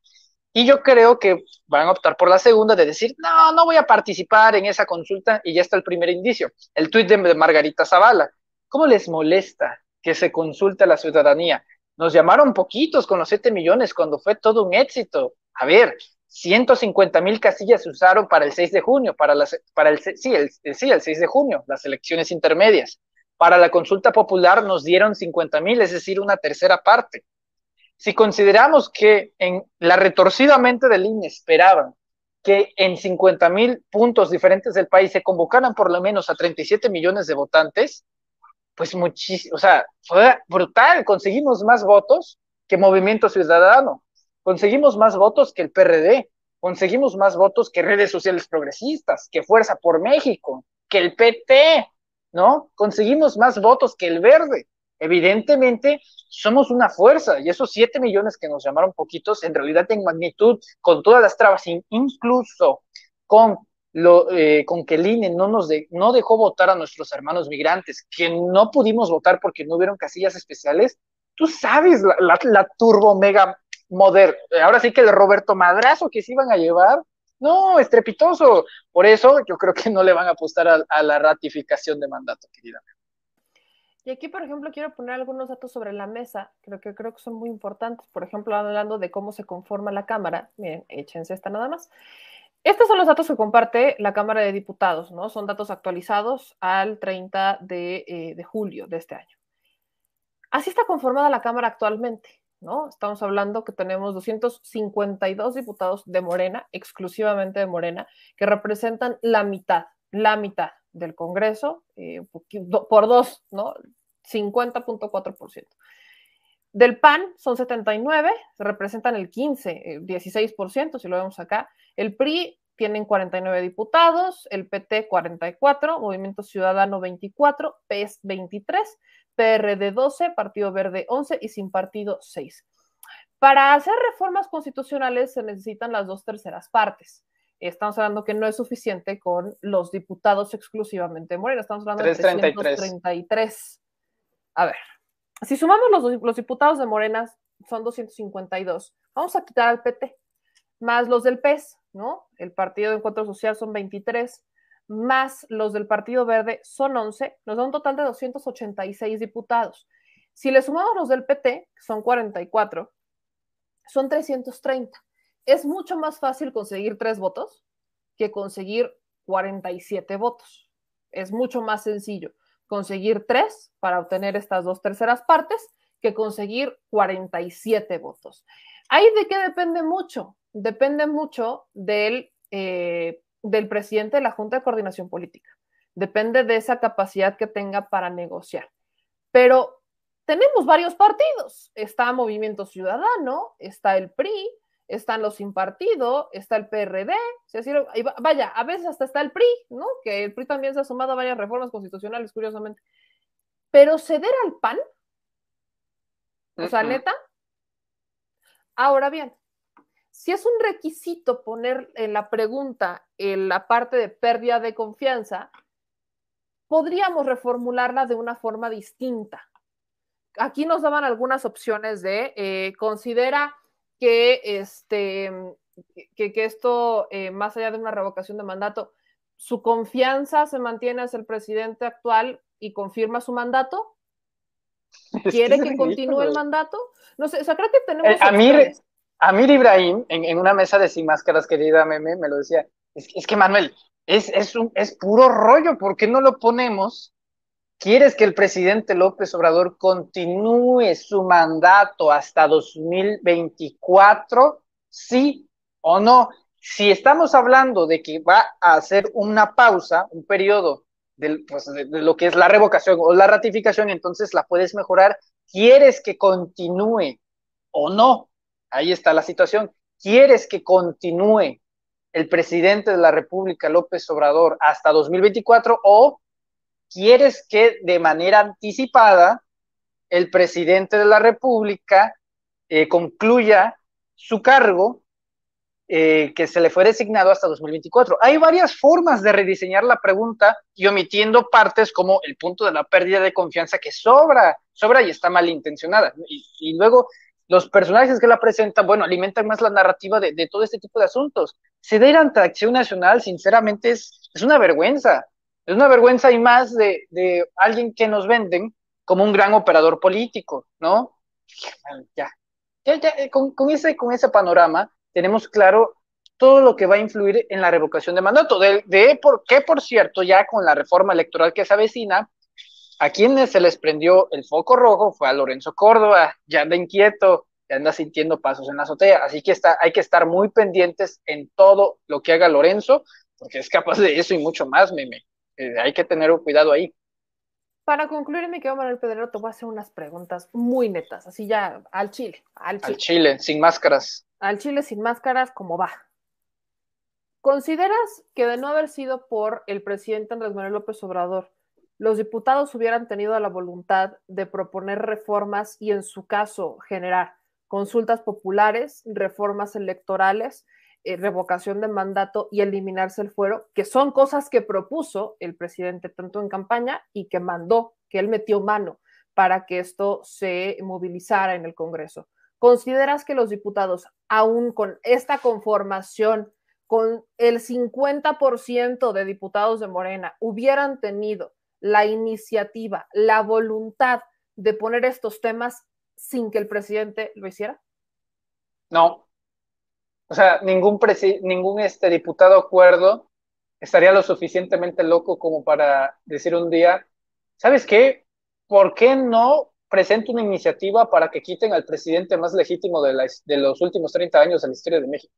Y yo creo que van a optar por la segunda, de decir, no, no voy a participar en esa consulta, y ya está el primer indicio. El tuit de Margarita Zavala. ¿Cómo les molesta que se consulte a la ciudadanía? Nos llamaron poquitos con los 7 millones cuando fue todo un éxito. A ver, 150,000 casillas se usaron para el 6 de junio, el 6 de junio, las elecciones intermedias. Para la consulta popular nos dieron 50,000, es decir, una tercera parte. Si consideramos que en la retorcida mente del INE esperaban que en 50,000 puntos diferentes del país se convocaran por lo menos a 37 millones de votantes, pues muchísimo, o sea, fue brutal. Conseguimos más votos que Movimiento Ciudadano, conseguimos más votos que el PRD, conseguimos más votos que redes sociales progresistas, que Fuerza por México, que el PT, ¿no? Conseguimos más votos que el Verde. Evidentemente, somos una fuerza, y esos 7 millones que nos llamaron poquitos, en realidad en magnitud, con todas las trabas, incluso con con que el INE no dejó votar a nuestros hermanos migrantes, que no pudimos votar porque no hubieron casillas especiales. Tú sabes la turbo mega moder, ahora sí que el Roberto Madrazo que se iban a llevar, no, estrepitoso. Por eso yo creo que no le van a apostar a la ratificación de mandato, querida. Y aquí, por ejemplo, quiero poner algunos datos sobre la mesa, creo que son muy importantes. Por ejemplo, hablando de cómo se conforma la Cámara, miren, échense esta nada más. Estos son los datos que comparte la Cámara de Diputados, ¿no? Son datos actualizados al 30 de julio de este año. Así está conformada la Cámara actualmente, ¿no? Estamos hablando que tenemos 252 diputados de Morena, exclusivamente de Morena, que representan la mitad del Congreso, por dos, ¿no? 50.4%. Del PAN son 79, representan el 16%, si lo vemos acá. El PRI tienen 49 diputados, el PT 44, Movimiento Ciudadano 24, PES 23, PRD 12, Partido Verde 11 y Sin Partido 6. Para hacer reformas constitucionales se necesitan las 2/3 partes. Estamos hablando que no es suficiente con los diputados exclusivamente de Morena, estamos hablando de 333. A ver, si sumamos los diputados de Morena, son 252. Vamos a quitar al PT, más los del PES, ¿no? El Partido de Encuentro Social son 23, más los del Partido Verde son 11, nos da un total de 286 diputados. Si le sumamos los del PT, que son 44, son 330. Es mucho más fácil conseguir 3 votos que conseguir 47 votos. Es mucho más sencillo conseguir 3 para obtener estas 2/3 partes que conseguir 47 votos. ¿Ahí de qué depende mucho? Depende mucho del presidente de la Junta de Coordinación Política. Depende de esa capacidad que tenga para negociar. Pero tenemos varios partidos. Está Movimiento Ciudadano, está el PRI, están los Sin Partido, está el PRD, vaya, a veces hasta está el PRI, ¿no? Que el PRI también se ha sumado a varias reformas constitucionales, curiosamente. Pero ceder al PAN, o sea, neta. Ahora bien, si es un requisito poner en la pregunta en la parte de pérdida de confianza, podríamos reformularla de una forma distinta. Aquí nos daban algunas opciones de considera que esto, más allá de una revocación de mandato, su confianza se mantiene hacia el presidente actual y confirma su mandato. ¿Quiere que continúe el mandato? No sé, o sea, creo que tenemos Amir Ibrahim, en una mesa de Sin Máscaras, querida Meme, me lo decía, es que Manuel, es puro rollo, ¿por qué no lo ponemos? ¿Quieres que el presidente López Obrador continúe su mandato hasta 2024? ¿Sí o no? Si estamos hablando de que va a hacer una pausa, un periodo de lo que es la revocación o la ratificación, entonces la puedes mejorar. ¿Quieres que continúe o no? Ahí está la situación. ¿Quieres que continúe el presidente de la República, López Obrador, hasta 2024 o quieres que de manera anticipada el presidente de la República concluya su cargo que se le fue designado hasta 2024? Hay varias formas de rediseñar la pregunta y omitiendo partes como el punto de la pérdida de confianza que sobra y está malintencionada. Y luego los personajes que la presentan, bueno, alimentan más la narrativa de todo este tipo de asuntos. Ceder ante Acción Nacional, sinceramente, es una vergüenza. Es una vergüenza y más de alguien que nos venden como un gran operador político, ¿no? Con ese panorama tenemos claro todo lo que va a influir en la revocación de mandato. Por qué, por cierto, ya con la reforma electoral que se avecina, a quienes se les prendió el foco rojo fue a Lorenzo Córdoba, ya anda inquieto, ya anda sintiendo pasos en la azotea, así que hay que estar muy pendientes en todo lo que haga Lorenzo, porque es capaz de eso y mucho más, meme. Hay que tener un cuidado ahí. Para concluir, mi querido Manuel Pedrero, te voy a hacer unas preguntas muy netas, así ya al chile, Al Chile, sin máscaras. al chile sin máscaras, como va. ¿Consideras que de no haber sido por el presidente Andrés Manuel López Obrador, los diputados hubieran tenido la voluntad de proponer reformas y en su caso generar consultas populares, reformas electorales, revocación de mandato y eliminarse el fuero, que son cosas que propuso el presidente tanto en campaña y que mandó, que él metió mano para que esto se movilizara en el Congreso? ¿Consideras que los diputados, aún con esta conformación, con el 50% de diputados de Morena, hubieran tenido la iniciativa, la voluntad de poner estos temas sin que el presidente lo hiciera? No, o sea, ningún diputado acuerdo estaría lo suficientemente loco como para decir un día, ¿sabes qué? ¿Por qué no presento una iniciativa para que quiten al presidente más legítimo de los últimos 30 años de la historia de México?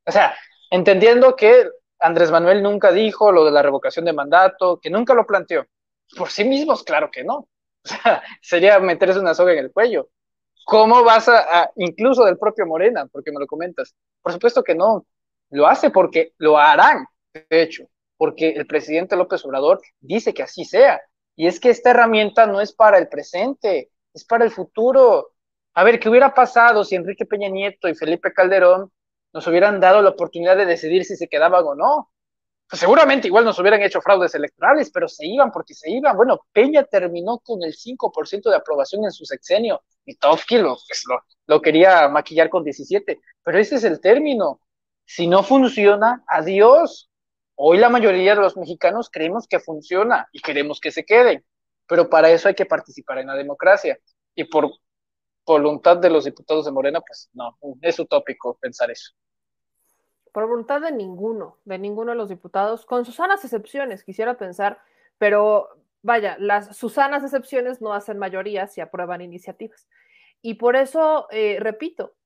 O sea, entendiendo que Andrés Manuel nunca dijo lo de la revocación de mandato, que nunca lo planteó. Por sí mismos, claro que no. O sea, sería meterse una soga en el cuello. ¿Cómo vas incluso del propio Morena, porque me lo comentas? Por supuesto que no. Lo hace porque lo harán, de hecho, porque el presidente López Obrador dice que así sea. Y es que esta herramienta no es para el presente, es para el futuro. A ver, ¿qué hubiera pasado si Enrique Peña Nieto y Felipe Calderón nos hubieran dado la oportunidad de decidir si se quedaban o no? Pues seguramente igual nos hubieran hecho fraudes electorales, pero se iban porque se iban. Bueno, Peña terminó con el 5% de aprobación en su sexenio y Tofsky lo quería maquillar con 17, pero ese es el término. Si no funciona, adiós. Hoy la mayoría de los mexicanos creemos que funciona y queremos que se queden, pero para eso hay que participar en la democracia. Y por voluntad de los diputados de Morena, pues no, es utópico pensar eso. Por voluntad de ninguno de los diputados, con sus sanas excepciones, quisiera pensar, pero vaya, las sus sanas excepciones no hacen mayoría si aprueban iniciativas. Y por eso, repito,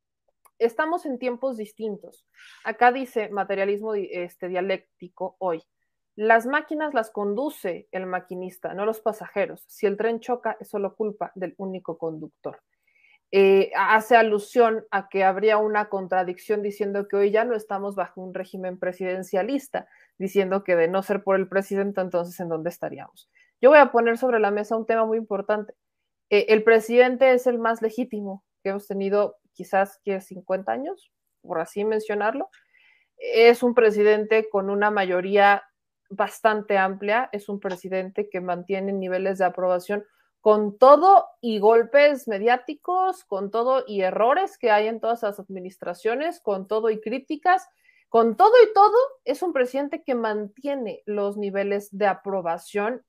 estamos en tiempos distintos. Acá dice materialismo dialéctico hoy. Las máquinas las conduce el maquinista, no los pasajeros. Si el tren choca, es solo culpa del único conductor. Hace alusión a que habría una contradicción diciendo que hoy ya no estamos bajo un régimen presidencialista, diciendo que de no ser por el presidente, entonces ¿en dónde estaríamos? Yo voy a poner sobre la mesa un tema muy importante. El presidente es el más legítimo que hemos tenido quizás 50 años, por así mencionarlo. Es un presidente con una mayoría bastante amplia, es un presidente que mantiene niveles de aprobación con todo y golpes mediáticos, con todo y errores que hay en todas las administraciones, con todo y críticas, con todo y todo, es un presidente que mantiene los niveles de aprobación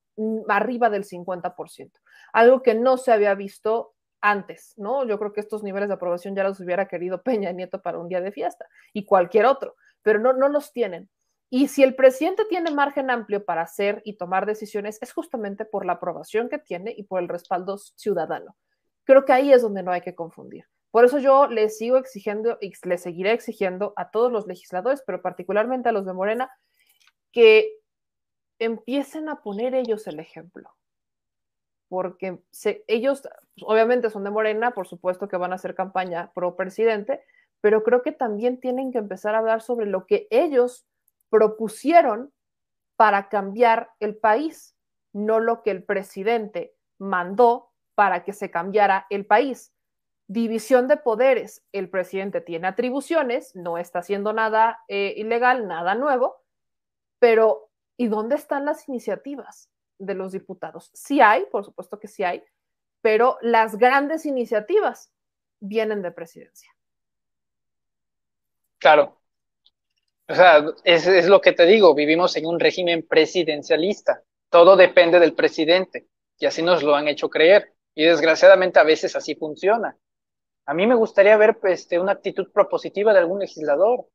arriba del 50%, algo que no se había visto antes, ¿no? Yo creo que estos niveles de aprobación ya los hubiera querido Peña Nieto para un día de fiesta y cualquier otro, pero no los tienen. Y si el presidente tiene margen amplio para hacer y tomar decisiones, es justamente por la aprobación que tiene y por el respaldo ciudadano. Creo que ahí es donde no hay que confundir. Por eso yo le sigo exigiendo y le seguiré exigiendo a todos los legisladores, pero particularmente a los de Morena, que empiecen a poner ellos el ejemplo. Porque ellos obviamente son de Morena, por supuesto que van a hacer campaña pro presidente, pero creo que también tienen que empezar a hablar sobre lo que ellos propusieron para cambiar el país, no lo que el presidente mandó para que se cambiara el país. División de poderes, el presidente tiene atribuciones, no está haciendo nada ilegal, nada nuevo, pero ¿y dónde están las iniciativas de los diputados? Sí hay, por supuesto que sí hay, pero las grandes iniciativas vienen de presidencia. Claro. O sea, es lo que te digo, vivimos en un régimen presidencialista. Todo depende del presidente y así nos lo han hecho creer. Y desgraciadamente a veces así funciona. A mí me gustaría ver pues, una actitud propositiva de algún legislador,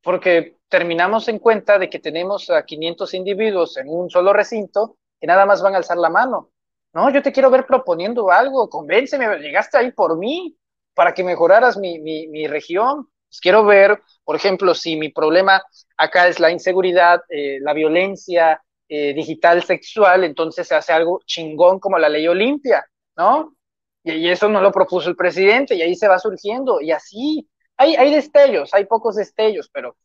porque terminamos en cuenta de que tenemos a 500 individuos en un solo recinto que nada más van a alzar la mano. No, yo te quiero ver proponiendo algo, convénceme, llegaste ahí por mí, para que mejoraras mi región. Pues quiero ver, por ejemplo, si mi problema acá es la inseguridad, la violencia digital sexual, entonces se hace algo chingón como la ley Olimpia, ¿no? Y eso no lo propuso el presidente, y ahí se va surgiendo, y así. Hay destellos, hay pocos destellos, pero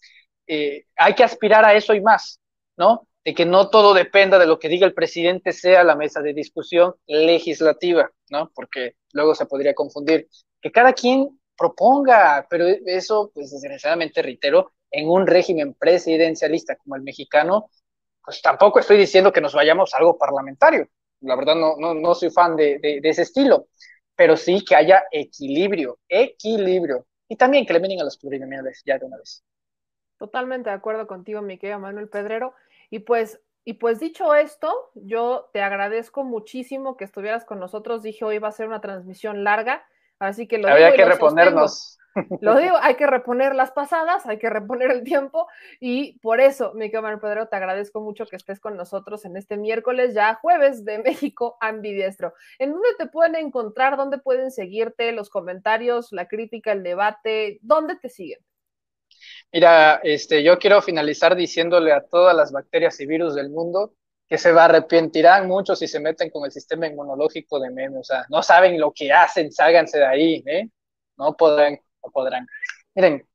hay que aspirar a eso y más, ¿no? De que no todo dependa de lo que diga el presidente sea la mesa de discusión legislativa, ¿no? Porque luego se podría confundir. Que cada quien proponga, pero eso, pues desgraciadamente reitero, en un régimen presidencialista como el mexicano, pues tampoco estoy diciendo que nos vayamos a algo parlamentario. La verdad no soy fan de ese estilo, pero sí que haya equilibrio, equilibrio. Y también que le miren a los plurinominales ya de una vez. Totalmente de acuerdo contigo, mi querido Manuel Pedrero. Y pues dicho esto, yo te agradezco muchísimo que estuvieras con nosotros. Dije hoy va a ser una transmisión larga, así que lo Había digo y que lo sostengo. reponernos. Lo digo, hay que reponer las pasadas, hay que reponer el tiempo y por eso, mi querido Manuel Pedrero, te agradezco mucho que estés con nosotros en este miércoles, ya jueves de México Ambidiestro. ¿En dónde te pueden encontrar? ¿Dónde pueden seguirte? Los comentarios, la crítica, el debate, ¿dónde te siguen? Mira, yo quiero finalizar diciéndole a todas las bacterias y virus del mundo que se arrepentirán mucho si se meten con el sistema inmunológico de Meme. O sea, no saben lo que hacen, sálganse de ahí, ¿eh? No podrán, no podrán. Miren,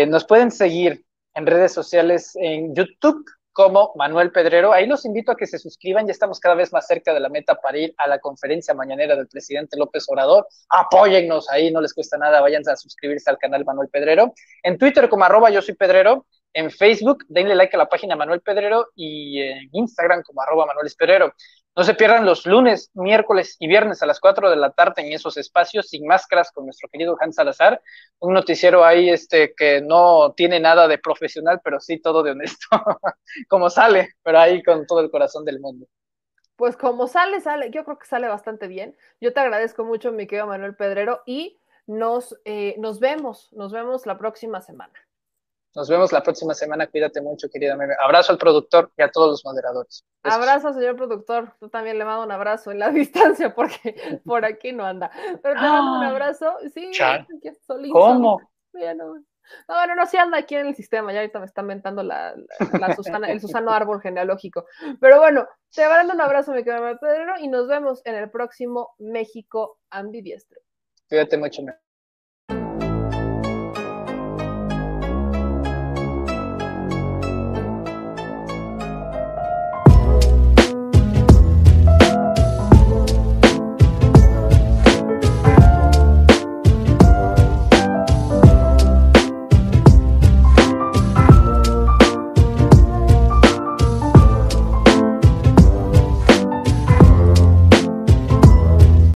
nos pueden seguir en redes sociales, en YouTube como Manuel Pedrero. Ahí los invito a que se suscriban. Ya estamos cada vez más cerca de la meta para ir a la conferencia mañanera del presidente López Obrador. Apóyennos ahí, no les cuesta nada. Váyanse a suscribirse al canal Manuel Pedrero. En Twitter como @yo soy Pedrero. En Facebook, denle like a la página Manuel Pedrero y en Instagram como @Manuel Pedrero. No se pierdan los lunes, miércoles y viernes a las 4 de la tarde en esos espacios sin máscaras con nuestro querido Hans Salazar, un noticiero ahí que no tiene nada de profesional, pero sí todo de honesto, como sale, pero ahí con todo el corazón del mundo. Pues como sale, yo creo que sale bastante bien. Yo te agradezco mucho, mi querido Manuel Pedrero, y nos vemos la próxima semana. Nos vemos la próxima semana, cuídate mucho, querida Meme. Abrazo al productor y a todos los moderadores. Besos. Abrazo, señor productor. Tú también le mando un abrazo en la distancia porque por aquí no anda. Pero te mando un abrazo. Sí, solín, ¿Cómo? No, sí anda aquí en el sistema. Ya ahorita me está inventando el Susano árbol genealógico. Pero bueno, te mando un abrazo, mi querido Pedro, y nos vemos en el próximo México Ambidiestro. Cuídate mucho, Meme.